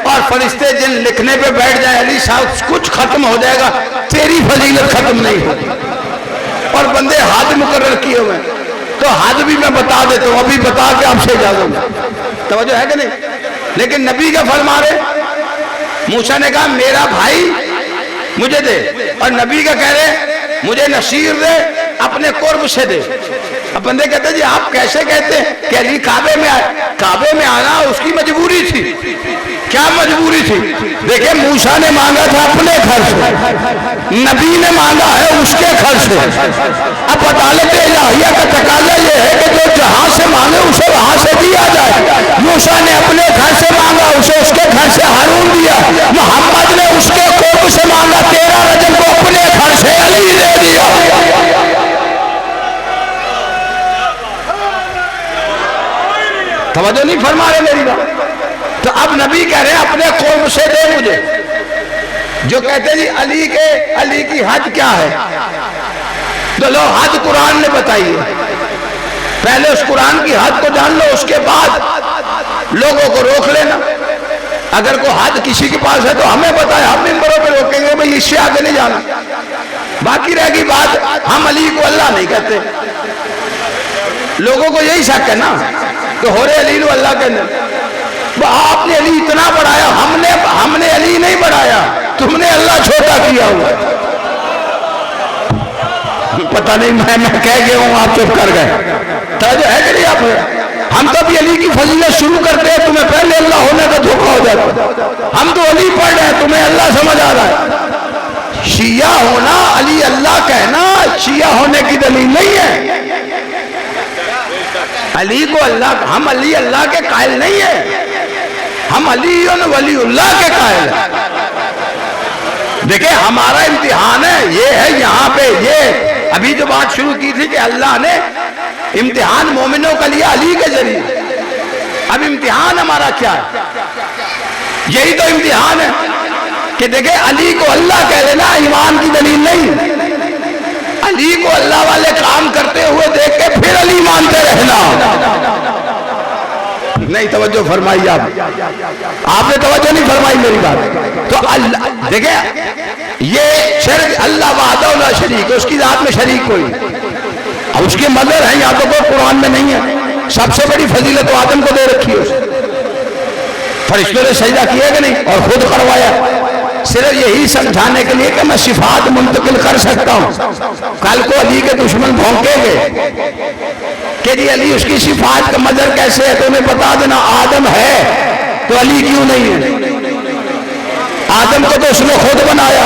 اور فرشتے جن لکھنے پہ بیٹھ جائے، علی صاحب کچھ ختم ہو جائے گا، تیری فضیلت ختم نہیں ہوگی۔ اور بندے حد مقرر کیے ہوئے، تو حد بھی میں بتا دیتا ہوں، ابھی بتا کے آپ سے اجازت دوں۔ توجہ ہے کہ نہیں؟ لیکن نبی کا فرما رہے، موسیٰ نے کہا میرا بھائی مجھے دے، اور نبی کا کہہ رہے مجھے نصیر دے، اپنے قرب سے دے۔ اب بندے کہتے ہیں جی آپ کیسے کہتے ہیں کہ علی کعبے میں آئے؟ کعبے میں آنا اس کی مجبوری تھی۔ کیا مجبوری تھی؟ دیکھیں موسیٰ نے مانگا تھا اپنے گھر سے، نبی نے مانگا ہے اس کے گھر سے۔ اب عدالت الہیہ کا تقاضا یہ ہے کہ جو جہاں سے مانگے اسے وہاں سے دیا جائے۔ موسیٰ نے اپنے گھر سے مانگا، اسے اس کے گھر سے ہارون دیا۔ محمد نے اس کے قرب سے مانگا، 13 رجب کو اپنے گھر سے علی دے دیا۔ توجہ نہیں فرما رہے میری بات؟ تو اب نبی کہہ رہے ہیں اپنے قرب سے دے مجھے۔ جو کہتے ہیں جی علی کی حد کیا ہے، تو لو حد قرآن نے بتائی ہے، پہلے اس قرآن کی حد کو جان لو، اس کے بعد لوگوں کو روک لینا۔ اگر کوئی حد کسی کے پاس ہے تو ہمیں بتائے، ہم ممبروں پہ روکیں گے بھئی اس سے آگے نہیں جانا۔ باقی رہ گئی بات، ہم علی کو اللہ نہیں کہتے۔ لوگوں کو یہی شک ہے نا کہ ہو رہے علی نو اللہ کہنے، آپ نے علی اتنا بڑھایا، ہم نے علی نہیں بڑھایا، تم نے اللہ چھوٹا کیا ہوا۔ پتہ نہیں میں کہہ گیا ہوں، آپ چپ کر گئے۔ توجہ ہے کہ نہیں آپ؟ ہم تو بھی علی کی فضیلت شروع کرتے ہیں، تمہیں پہلے اللہ ہونے کا دھوکہ ہو جاتا۔ ہم تو علی پڑھ رہے ہیں، تمہیں اللہ سمجھ آ رہا ہے۔ شیعہ ہونا، علی اللہ کہنا شیعہ ہونے کی دلیل نہیں ہے۔ علی کو اللہ، ہم علی اللہ کے قائل نہیں ہیں، ہم علی ولی اللہ کے قائل ہیں۔ دیکھیں ہمارا امتحان ہے، یہ ہے یہاں پہ، یہ ابھی جو بات شروع کی تھی کہ اللہ نے امتحان مومنوں کا لیا علی کے ذریعے۔ اب امتحان ہمارا کیا ہے؟ یہی تو امتحان ہے کہ دیکھیں علی کو اللہ کہہ لینا ایمان کی دلیل نہیں، علی کو اللہ والے کام کرتے ہوئے دیکھ کے پھر علی مانتے رہنا۔ نہیں توجہ فرمائی، آپ نے توجہ نہیں فرمائی میری بات۔ تو اللہ دیکھیں یہ شرک، اللہ وحدہ لا شریک، اس کی ذات میں شریک کوئی، اب اس کے مظہر ہیں یا تو کوئی قرآن میں نہیں ہے۔ سب سے بڑی فضیلت آدم کو دے رکھی ہے، فرشتوں نے سجدہ کیا کہ نہیں، اور خود کروایا، صرف یہی سمجھانے کے لیے کہ میں صفات منتقل کر سکتا ہوں۔ کل کو علی کے دشمن بھونکیں گے کہ جی علی اس کی صفات کا مظہر کیسے ہے، تو انہیں بتا دینا آدم ہے تو علی کیوں نہیں ہے؟ آدم کو تو اس نے خود بنایا،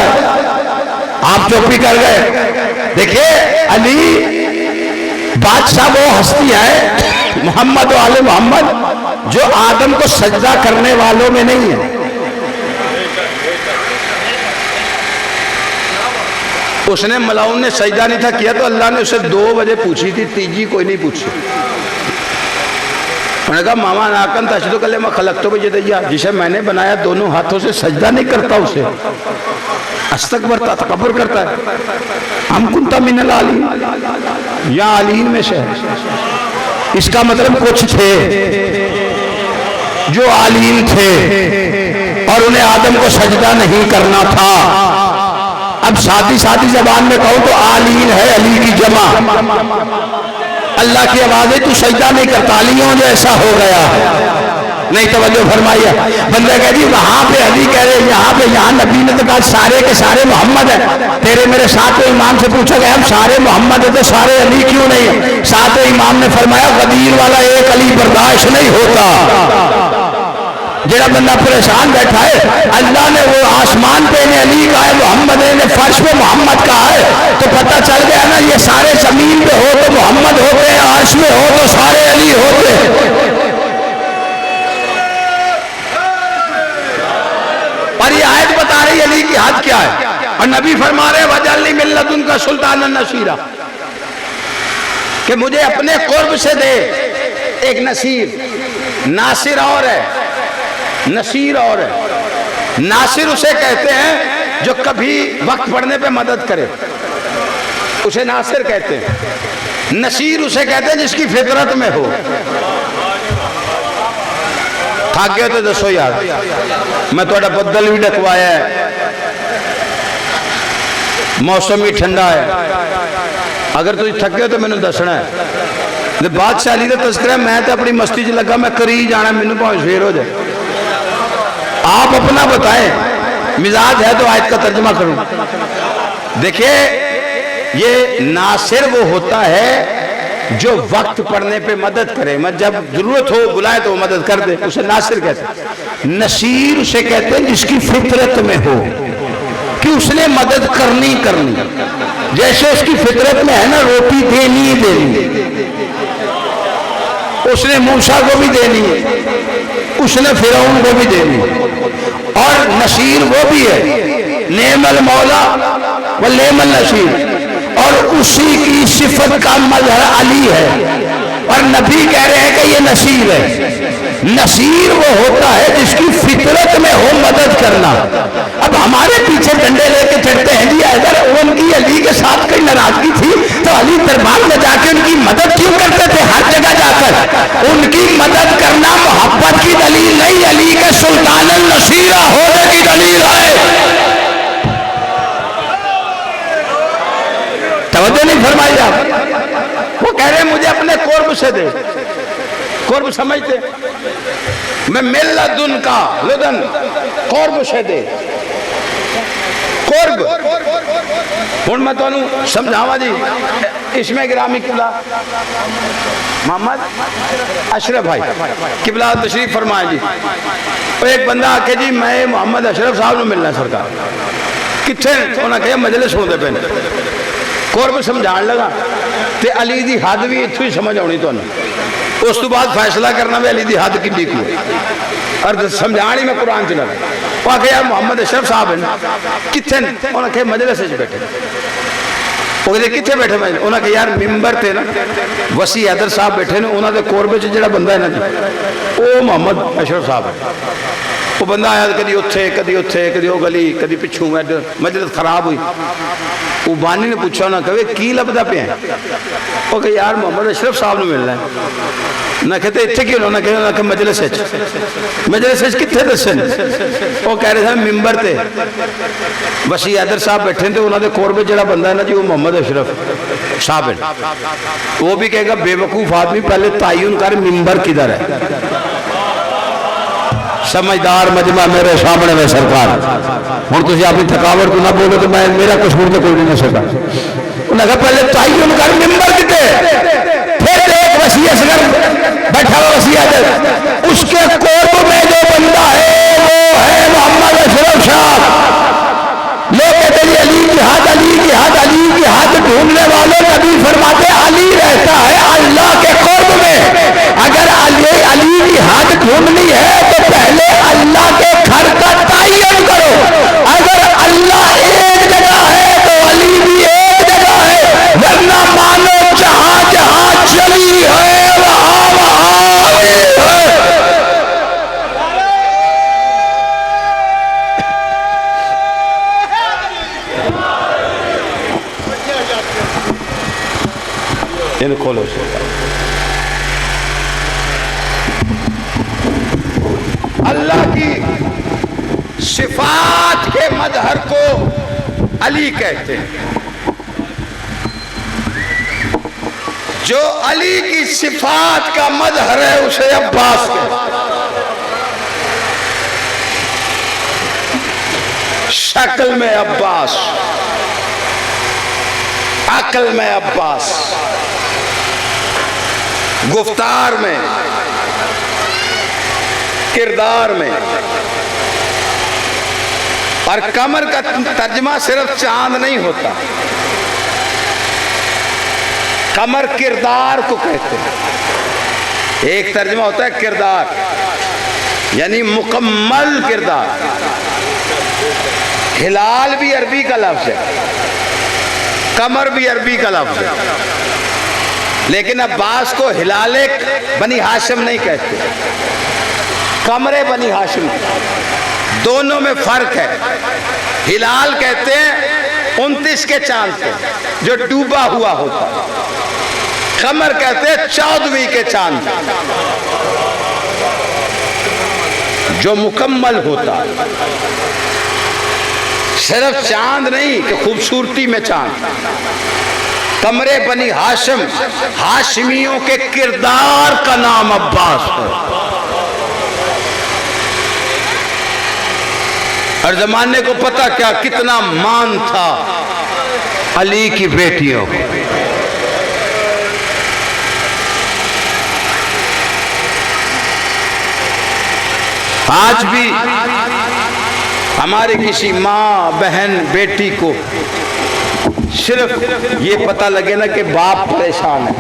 آپ چپ بھی کر گئے۔ دیکھیے علی بادشاہ وہ ہستی ہے محمد و آل محمد جو آدم کو سجدہ کرنے والوں میں نہیں ہے۔ اس نے ملاؤن نے سجدہ نہیں تھا کیا تو اللہ نے اسے 2 بجے پوچھی تھی، تیجی کوئی نہیں پوچھی۔ انہوں نے کہا ماما ناکن تشدو کلمہ خلقتو بجدیا، جسے میں نے بنایا دونوں ہاتھوں سے سجدہ نہیں کرتا، اسے استکبرتا، تکبر کرتا ہے۔ ہم کنتا من العالین، یا عالین میں سے، اس کا مطلب کچھ تھے جو عالین تھے اور انہیں آدم کو سجدہ نہیں کرنا تھا۔ اب سادی زبان میں کہوں تو عالین ہے علی کی جمع، اللہ کی آواز ہے تو سجدہ نہیں کرتا، علیوں جیسا ہو گیا۔ نہیں توجہ فرمائیے، بندہ کہہ جی وہاں پہ علی کہہ رہے، یہاں نبی نے تو کہا سارے کے سارے محمد ہیں۔ تیرے میرے ساتھ امام سے پوچھا گیا ہم سارے محمد ہیں تو سارے علی کیوں نہیں ہیں؟ ساتھ امام نے فرمایا غدیر والا ایک علی برداشت نہیں ہوتا۔ جڑا بندہ پریشان بیٹھا ہے، اللہ نے وہ آسمان پہ انہیں علی کہا ہے، محمد نے فرش پہ محمد کہا ہے، تو پتہ چل گیا نا یہ سارے زمین پہ ہو تو محمد ہوتے ہیں، عرش میں ہو تو سارے علی ہوتے ہیں۔ اور یہ آیت بتا رہی علی کی حد کیا ہے۔ اور نبی فرما رہے وجعلنی من لدنک سلطانا نصیرا کہ مجھے اپنے قرب سے دے ایک نصیر. ناصر اور ہے, نصیر اور ہے. ناصر اسے کہتے ہیں جو کبھی وقت پڑنے پہ مدد کرے, اسے ناصر کہتے ہیں. نصیر اسے کہتے ہیں جس کی فطرت میں ہو. تھک گئے تو دسو یار, میں تھوڑا بدل بھی ڈکوایا ہے, موسم بھی ٹھنڈا ہے. اگر تھی تھکے تو مینوں دسنا ہے. بادشاہی کا تذکرہ میں تو اپنی مستی چ لگا, میں کری جانا, مینوں پاؤں شیر ہو جائے. آپ اپنا بتائیں, مزاج ہے تو آیت کا ترجمہ کروں. دیکھیں یہ ناصر وہ ہوتا ہے جو وقت پڑنے پہ مدد کرے, میں جب ضرورت ہو بلائے تو وہ مدد کر دے, اسے ناصر کہتے ہیں. نصیر اسے کہتے ہیں جس کی فطرت میں ہو کہ اس نے مدد کرنی. جیسے اس کی فطرت میں ہے نا روٹی دینی ہی دینی, اس نے موسیٰ کو بھی دینی ہے, اس نے فرعون کو بھی دینی. اور نصیر وہ بھی ہے, نعم المولا و نعم النصیر, اور اسی کی صفت کا مظہر علی ہے. اور نبی کہہ رہے ہیں کہ یہ نصیر ہے. نصیر وہ ہوتا ہے جس کی فطرت میں ہو مدد کرنا. اب ہمارے پیچھے ڈنڈے لے کے چڑھتے ہیں جی اگر ان کی علی کے ساتھ کوئی ناراضگی تھی تو علی دربار میں جا کے ان کی مدد کیوں کرتے تھے؟ ہر جگہ جا کر ان کی مدد کرنا محبت کی دلیل نہیں, علی کے سلطان النصیرہ ہونے کی دلیل ہے. توجہ نہیں فرمائی آپ. وہ کہہ رہے ہیں مجھے اپنے قرب سے دے. قرب سمجھتے, میں ملدن کا لدن قرب سے دے. قرب ہوں میں تو سمجھاوا جی. اس میں گرامی قبلہ محمد اشرف بھائی قبلہ تشریف فرمائیں جی. ایک بندہ آ کے جی میں محمد اشرف صاحب نے ملنا سرکار. کتنے انہوں نے کہا مجلس سنتے پہ. قرب سمجھان لگا تے علی دی حد بھی اتھو ہی سمجھ آنی تو اس تو بعد فیصلہ کرنا بھی علی دی حد کی بھی کی اور سمجھانی میں قرآن چ لگا. وہ کہ یار محمد اشرف صاحب ہیں کتنے, انہوں نے کہا مجلس سے بیٹھے. وہ کہتے کتنے بیٹھے میں, انہوں نے کہا یار ممبر تھے نا وسیع حیدر صاحب بیٹھے نے, انہوں نے قربے سے جڑا بندہ ہے نا وہ محمد اشرف صاحب ہے. وہ بندہ آیا کدی اتھے کدی وہ گلی کدی پچھوں مجلس خراب ہوئی. وہ بانی نے پوچھا نہ کہے کی لبدا پہ ہیں. وہ کہ یار محمد اشرف صاحب نے ملنا ہے. نہ کہتے اتھے کیوں نہ کہ مجلس کتنے دسن. وہ کہہ رہے تھے ممبر تھے وسیع حیدر صاحب بیٹھے تھے, انہوں نے قربے جڑا بندہ ہے نا جی وہ محمد اشرف صاحب ہے. وہ بھی کہے گا بے وقوف آدمی پہلے تعین کر ممبر کدھر ہے. سمجھدار مجمع میرے سامنے میں سرکار. ہوں تھی اپنی تھکاوٹ کو نہ بولو تو میں میرا قصور تو کوئی نہیں سکتا. انہوں نے کہا پہلے تعین کر ممبر کتے, پھر ایک وسیع اصغر بیٹھا ہوا وسیع حیدر, اس کے قرب میں جو بندہ ہے وہ ہے محمد اشرف صاحب. لوگ کہتے ہیں علی کی حد علی کی حد علی کی حد ڈھونڈنے والوں نبی فرماتے علی رہتا ہے اللہ کے قرب میں. اگر علی کی حد ڈھونڈنی ہے تو پہلے اللہ کے گھر کا تعین کرو. اگر اللہ ایک جگہ ہے تو علی بھی ایک جگہ ہے, ورنہ مانو جہاں جہاں چلی ہے وہاں وہاں علی ہے. ان کھولو اللہ کی صفات کے مظہر کو علی کہتے ہیں. جو علی کی صفات کا مظہر ہے اسے عباس کہتے ہیں. شکل میں عباس, عقل میں عباس, گفتار میں, کردار میں. اور قمر کا ترجمہ صرف چاند نہیں ہوتا, قمر کردار کو کہتے ہیں. ایک ترجمہ ہوتا ہے کردار یعنی مکمل کردار, ہلال بھی عربی کا لفظ ہے، قمر بھی عربی کا لفظ ہے، لیکن عباس کو ہلال بنی ہاشم نہیں کہتے، قمر بنی ہاشم، دونوں میں فرق ہے۔ ہلال کہتے ہیں 29 کے چاند کو جو ڈوبا ہوا ہوتا ہے، قمر کہتے ہیں 14ویں کے چاند جو مکمل ہوتا ہے۔ صرف چاند نہیں کہ خوبصورتی میں چاند، قمر بنی ہاشم، ہاشمیوں کے کردار کا نام عباس ہے۔ اور زمانے کو پتا کیا کتنا مان تھا علی کی بیٹیوں کو۔ آج بھی ہمارے کسی ماں بہن بیٹی کو صرف یہ پتہ لگے نا کہ باپ پریشان ہے،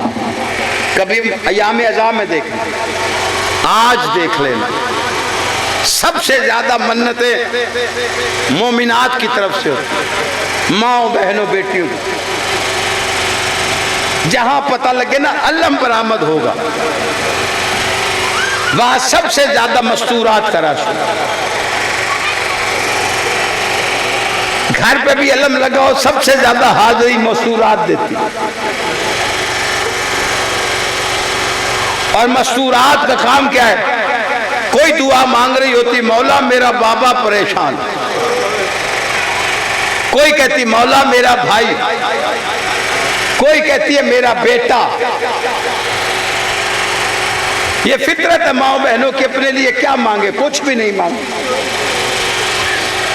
کبھی ایام عزا میں دیکھنا، آج دیکھ لینا، سب سے زیادہ منتیں مومنات کی طرف سے ہوتی، ماں بہنوں بیٹیوں کی۔ جہاں پتہ لگے نا علم برآمد ہوگا، وہاں سب سے زیادہ مستورات کا رش۔ گھر پہ بھی علم لگاؤ، سب سے زیادہ حاضری مستورات دیتی، اور مستورات کا کام کیا ہے؟ کوئی دعا مانگ رہی ہوتی مولا میرا بابا پریشان، کوئی کہتی مولا میرا بھائی، کوئی کہتی ہے میرا بیٹا۔ یہ فطرت ہے ماں بہنوں کے اپنے لیے کیا مانگے، کچھ بھی نہیں مانگے،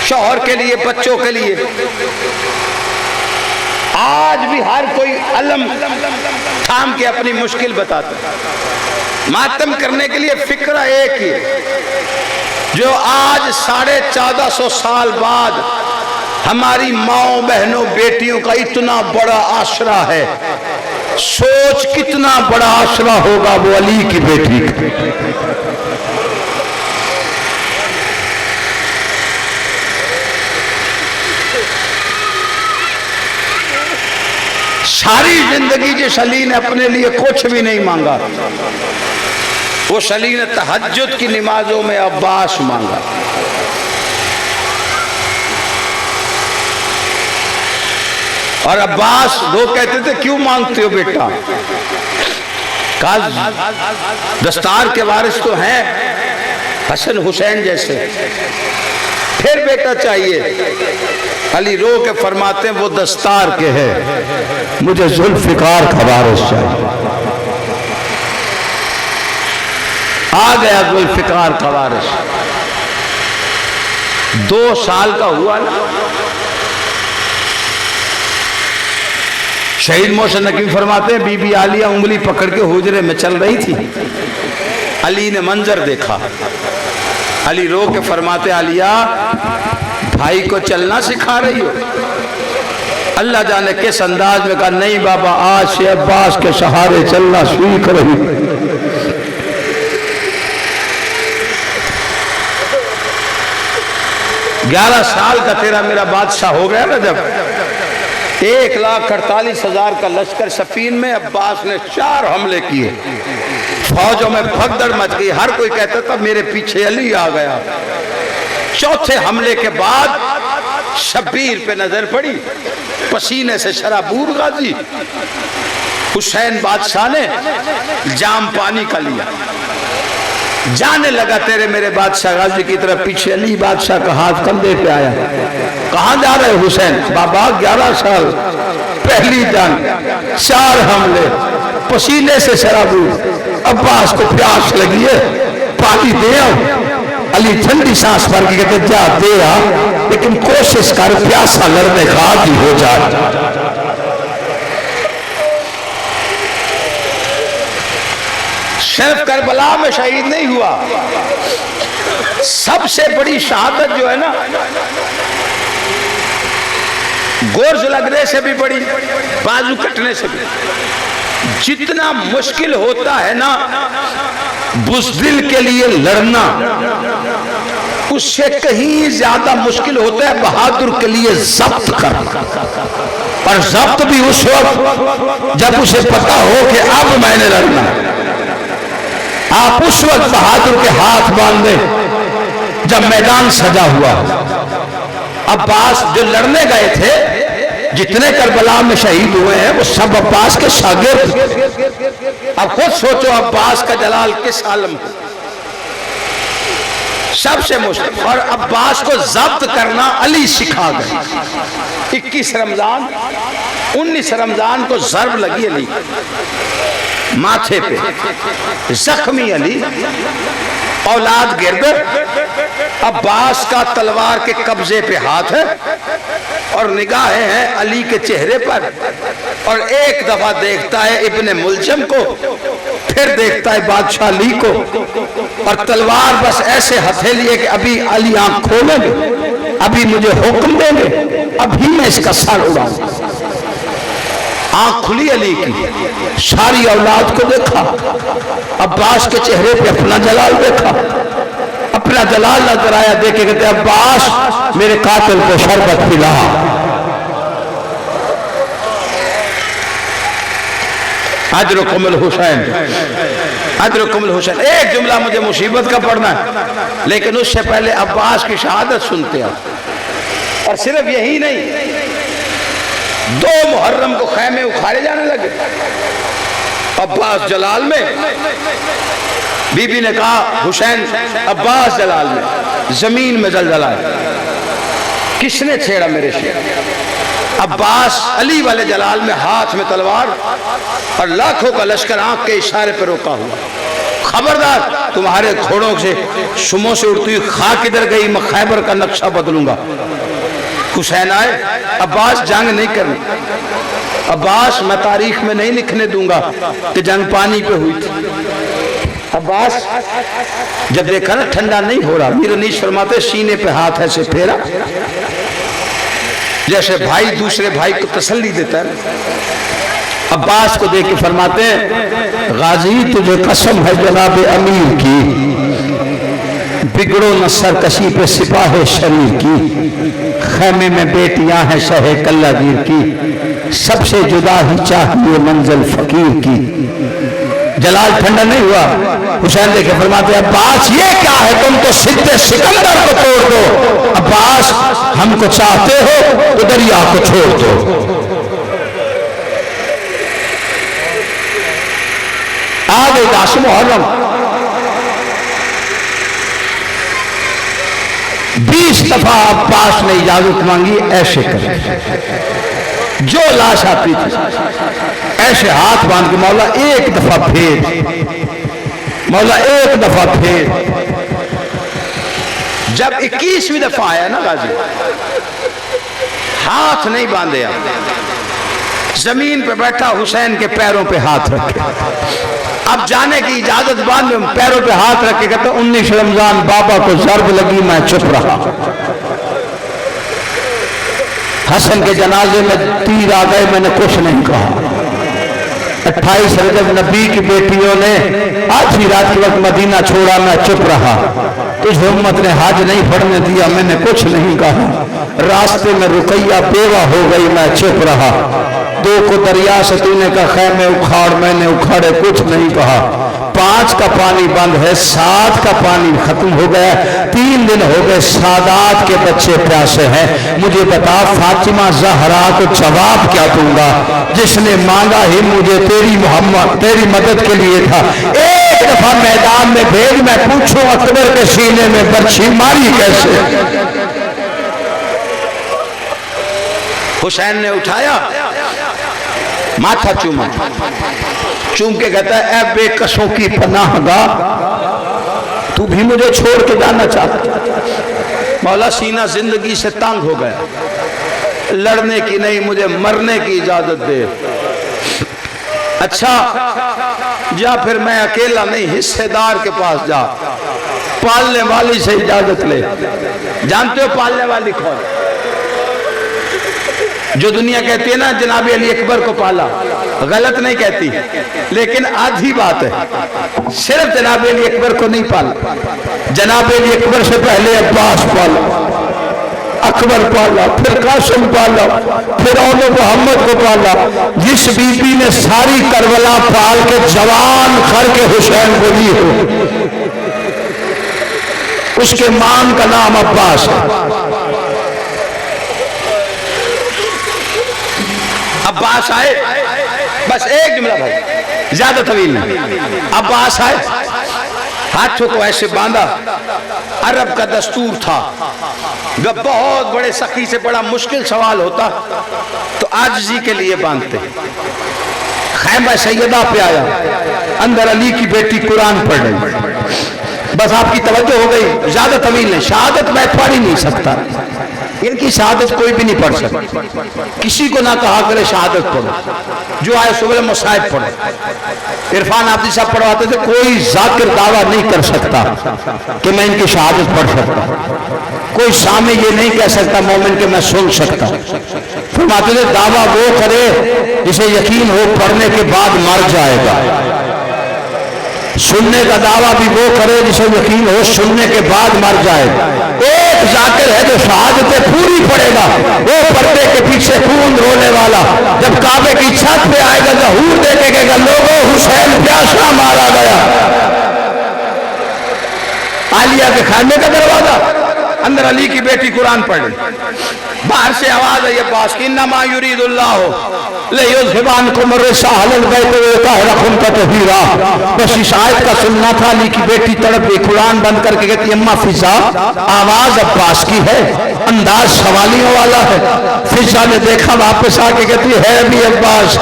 شوہر کے لیے، بچوں کے لیے۔ آج بھی ہر کوئی علم تھام کے اپنی مشکل بتاتا ہے۔ ماتم کرنے کے لیے فکرہ ایک ہی ہے، جو آج 1450 سال بعد ہماری ماں بہنوں بیٹیوں کا اتنا بڑا آسرا ہے۔ سوچ کتنا بڑا آسرا ہوگا وہ علی کی بیٹی۔ ساری زندگی جس علی نے اپنے لیے کچھ بھی نہیں مانگا، اس علی نے تہجد کی نمازوں میں عباس مانگا۔ اور عباس لوگ کہتے تھے کیوں مانگتے ہو بیٹا؟ کہا دستار کے وارث تو ہیں حسن حسین جیسے، پھر بیٹا چاہیے۔ علی رو کے فرماتے ہیں وہ دستار کے ہیں، مجھے ذوالفقار کا وارث چاہیے۔ آ گیا ذوالفقار کا وارث، 2 سال کا ہوا نا۔ شہید محسن نقوی فرماتے ہیں بی بی عالیہ انگلی پکڑ کے حجرے میں چل رہی تھی، علی نے منظر دیکھا، علی رو کے فرماتے عالیہ بھائی کو چلنا سکھا رہی ہو؟ اللہ جانے کس انداز میں کہا نہیں بابا، آج سے عباس کے سہارے چلنا سیکھ رہی۔ 11 سال کا تیرا میرا بادشاہ ہو گیا نا جب، 1,48,000 کا لشکر سفین میں، عباس نے 4 حملے کیے، فوجوں میں بھگدڑ مچ گئی، ہر کوئی کہتا تھا میرے پیچھے علی آ گیا۔ 4تھے حملے کے بعد شبیر پہ نظر پڑی، پسینے سے شرابور غازی، حسین بادشاہ نے جام پانی کا لیا، جانے لگا تیرے میرے بادشاہ غازی کی طرف، پیچھے علی بادشاہ کا ہاتھ کندھے پہ آیا۔ کہاں جا رہے حسین؟ بابا 11 سال، پہلی جنگ، 4 حملے، پسینے سے شرابور، عباس کو پیاس لگی ہے، پانی دے آؤ۔ علی ٹھنڈی سانس بھر کے کہتے جا دے آ، لیکن کوشش کر پیاسا لڑنے کا عادی ہو جائے۔ صرف کربلا میں شہید نہیں ہوا، سب سے بڑی شہادت جو ہے نا گورز لگنے سے بھی بڑی، بازو کٹنے سے بھی، جتنا مشکل ہوتا ہے نا بزدل کے لیے لڑنا، اس سے کہیں زیادہ مشکل ہوتا ہے بہادر کے لیے ضبط کرنا، اور ضبط بھی اس وقت جب اسے پتا ہو کہ اب میں نے لڑنا۔ آپ اس وقت بہادر کے ہاتھ باندھیں جب میدان سجا ہوا۔ عباس جو لڑنے گئے تھے، جتنے کربلا میں شہید ہوئے ہیں، وہ سب عباس کے شاگرد۔ اب خود سوچو عباس کا جلال کس عالم ہے، سب سے مشکل۔ اور عباس کو ضبط کرنا علی سکھا گئے۔ 21 رمضان 19 رمضان کو ضرب لگی علی ماتھے پہ، زخمی علی، اولاد گرد، عباس کا تلوار کے قبضے پہ ہاتھ ہے اور نگاہیں ہیں علی کے چہرے پر، اور ایک دفعہ دیکھتا ہے ابن ملجم کو، پھر دیکھتا ہے بادشاہ علی کو، اور تلوار بس ایسے ہتھیلی ہے کہ ابھی علی آنکھ کھولیں گے، ابھی مجھے حکم دیں گے، ابھی میں اس کا سر اڑاؤں۔ آنکھ کھلی علی کی، ساری اولاد کو دیکھا، عباس کے چہرے پہ اپنا جلال دیکھا، اپنا جلال نظر آیا، دیکھے کہتے عباس میرے قاتل کو شربت پلا۔ ادرکم الحسین، ادرکم الحسین۔ ایک جملہ مجھے مصیبت کا پڑھنا ہے، لیکن اس سے پہلے عباس کی شہادت سنتے ہیں۔ اور صرف یہی نہیں، 2 محرم کو خیمے اکھاڑے جانے لگے عباس جلال میں۔ بی بی نے کہا حسین عباس جلال میں، زمین میں زلزلہ ہے، کس نے چھیڑا میرے شیر؟ عباس علی والے جلال میں، ہاتھ میں تلوار اور لاکھوں کا لشکر آنکھ کے اشارے پر روکا ہوا۔ خبردار، تمہارے گھوڑوں سے شموں سے اڑتی ہوئی خاک ادھر گئی، میں خیبر کا نقشہ بدلوں گا۔ حسین آئے، عباس جنگ نہیں کرنی، عباس میں تاریخ میں نہیں لکھنے دوں گا کہ جنگ پانی پہ ہوئی تھی۔ عباس جب دیکھا نا ٹھنڈا نہیں ہو رہا، میر انیس فرماتے سینے پہ ہاتھ ایسے پھیرا، جیسے بھائی دوسرے بھائی کو تسلی دیتا ہے۔ عباس کو دیکھ کے فرماتے ہیں غازی تجھے قسم ہے جناب امیر کی، بگڑو نہ سرکشی پہ سپاہ شریر کی، خیمے میں بیٹیاں ہیں شہ کلہ گیر کی، سب سے جدا ہی چاہیے منزل فقیر کی۔ جلال ٹھنڈا نہیں ہوا، حسین دیکھے فرماتے ہیں عباس یہ کیا ہے، تم تو سدھ سکندر کو توڑ دو، عباس ہم کو چاہتے ہو تو دریا کو چھوڑ دو۔ آگے 10 محرم 20 دفعہ عباس نے اجازت مانگی، ایسے کرے جو لاش آتی تھی ایسے ہاتھ باندھ کے مولا ایک دفعہ پھیر، مولا ایک دفعہ پھیر۔ جب 21ویں دفعہ آیا نا غازی، ہاتھ نہیں باندھے، زمین پہ بیٹھا حسین کے پیروں پہ ہاتھ رکھے۔ اب جانے کی اجازت بعد میں، پیروں پہ ہاتھ رکھے کہتا 19 رمضان بابا کو ضرب لگی، میں چپ رہا۔ حسن کے جنازے میں تیر آ گئے، میں نے کچھ نہیں کہا۔ 28 رجب نبی کی بیٹیوں نے آخری رات کے وقت مدینہ چھوڑا، میں چپ رہا۔ تجھ امت نے حج نہیں پڑھنے دیا، میں نے کچھ نہیں کہا۔ راستے میں رقیہ بیوہ ہو گئی، میں چپ رہا۔ 2 کو دریا سے تو نے کہا خیمے اکھاڑ، میں نے اکھاڑے، کچھ نہیں کہا۔ 5 کا پانی بند ہے، 7 کا پانی ختم ہو گیا، 3 دن ہو گئے، سادات کے بچے پیاسے ہیں، مجھے بتا فاطمہ زہرا کو جواب کیا دوں گا؟ جس نے مانگا ہی مجھے تیری محمد تیری مدد کے لیے تھا، ایک دفعہ میدان میں بھیج، میں پوچھوں اکبر کے سینے میں برچھی ماری کیسے؟ حسین نے اٹھایا، ماتھا چوما، چوم کے کہتا ہے اے بے کسوں کی پناہ گاہ، تو بھی مجھے چھوڑ کے جانا چاہتا؟ مولا سینہ زندگی سے تنگ ہو گیا، لڑنے کی نہیں، مجھے مرنے کی اجازت دے۔ اچھا جا، پھر میں اکیلا نہیں، حصے دار کے پاس جا، پالنے والی سے اجازت لے۔ جانتے ہو پالنے والی کون؟ جو دنیا کہتی ہے نا جناب علی اکبر کو پالا، غلط نہیں کہتی، لیکن آدھی بات ہے. صرف جناب علی اکبر کو نہیں پالا، جناب علی اکبر سے پہلے عباس پالا، اکبر پالا، پھر قاسم پالا، پھر اول محمد کو پالا. جس بی بی نے ساری کربلا پال کے جوان کر کے حسین کو دی ہو، اس کے ماں کا نام عباس ہے. عباس آئے، بس ایک جملہ بھائی، زیادہ طویل نہیں. عباس آئے، ہاتھوں کو ایسے باندھا. عرب کا دستور تھا جب بہت بڑے سخی سے بڑا مشکل سوال ہوتا تو عاجزی کے لیے باندھتے. خیمہ سیدہ پہ آیا، اندر علی کی بیٹی قرآن پڑھ رہی. بس آپ کی توجہ ہو گئی، زیادہ طویل نہیں. شہادت میں پڑھ ہی نہیں سکتا، ان کی شہادت کوئی بھی نہیں پڑھ سکتا. کسی کو نہ کہا کرے شہادت پڑھو، جو آئے صبح مصائب پڑھو. عرفان آبدی صاحب پڑھواتے تھے، کوئی ذاکر دعویٰ نہیں کر سکتا کہ میں ان کی شہادت پڑھ سکتا. کوئی سامنے یہ نہیں کہہ سکتا مومن کہ میں سن سکتا. فرماتے تھے دعویٰ وہ کرے جسے یقین ہو پڑھنے کے بعد مر جائے گا. سننے کا دعویٰ بھی وہ کرے جسے یقین ہو سننے کے بعد مر جائے گا. ایک ذاکر ہے جو شہادتیں پوری پڑے گا، وہ پردے کے پیچھے خون رونے والا. جب کعبے کی چھت پہ آئے گا ظہور دے کے کہے گا لوگوں حسین پیاسا مارا گیا. عالیہ کے خیمے کا دروازہ، اندر علی کی بیٹی قرآن پڑھ رہی. باہر سے آواز ہے عباس کی، انما یرید اللہ لیذھب عنکم الرجس اہل البیت ویطہرکم تطہیرا. بس اس آیت کا سننا تھا. علی کی بیٹی تڑپ گئی، قرآن بند کر کے کہتی اما فضا، آواز عباس کی ہے، انداز سوالیوں والا ہے. فضا نے دیکھا، واپس آ کے کہتی ہے بھی عباس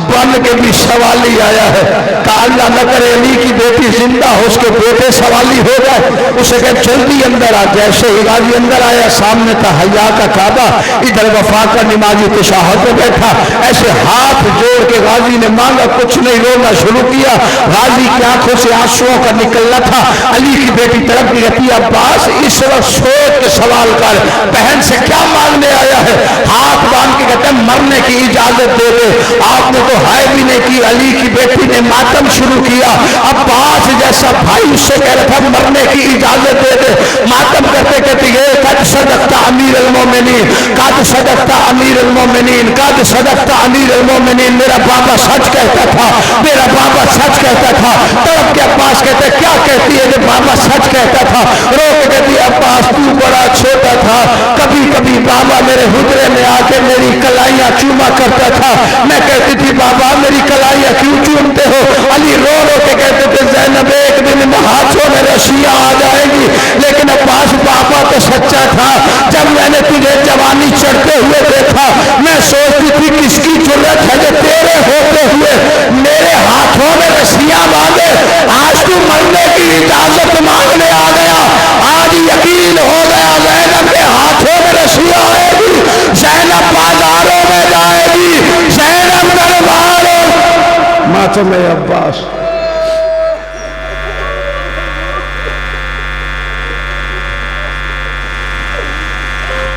بن کے بھی سوالی آیا ہے. کہا اللہ نہ کرے علی کی بیٹی زندہ ہو، اس کے بیٹے سوالی ہو جائے. اسے کہ جلدی اندر آ. جیسے ہی غازی اندر آیا، سامنے تھا حیا کا کعبہ، ادھر وفا کا نمازی تشہد پہ بیٹھا. ایسے ہاتھ جوڑ کے غازی نے مانگا، کچھ نہیں، رونا شروع کیا. غازی کی آنکھوں سے آنسوؤں کا نکلنا تھا. علی کی بیٹی طرف کی کہتی عباس اس وقت سوچ کے سوال کر، بہن سے کیا مانگنے آیا ہے؟ ہاتھ باندھ کے کہتے ہیں مرنے کی اجازت دے دے. آپ نے تو ہائے بھی نہیں کی. علی کی بیٹی نے ماتم شروع کیا. عباس جیسا بھائی اس سے کہہ رہا تھا مرنے کی اجازت دے دے. ماتم کرتے کہتے یہ قد صدقت امیر المومنین، قد صدقت امیر المومنین، قد صدقت امیر المومنین. میرا بابا سچ کہتا تھا، میرا بابا سچ کہتا تھا. تڑپ کے عباس کہتے کیا کہتی ہے جب بابا سچ کہتا تھا؟ رو کے کہتی عباس تو بڑا چھوٹا تھا، کبھی کبھی بابا میرے حجرے میں آ کے میری کلائیاں چوما کرتا تھا. میں کہتی تھی بابا میری کلائیاں کیوں چومتے ہو؟ علی رو رو کے کہتے تھے زینب ایک دن ہاتھوں میں رسیاں آ جائیں گی. لیکن عباس بابا تو سچا تھا. جب میں نے تجھے جوانی چڑھتے ہوئے دیکھا، میں سوچتی تھی کس کی ضرورت ہے جو تیرے ہوتے ہوئے میرے ہاتھوں میں رسیاں باندھے. آج تو مرنے کی اجازت مانگنے آ گیا. آج یقین ہو گیا زینب کے ہاتھوں میں رسیاں آئے گی، زینب بازاروں میں جائے گی، زینب درباروں. ماتم عباس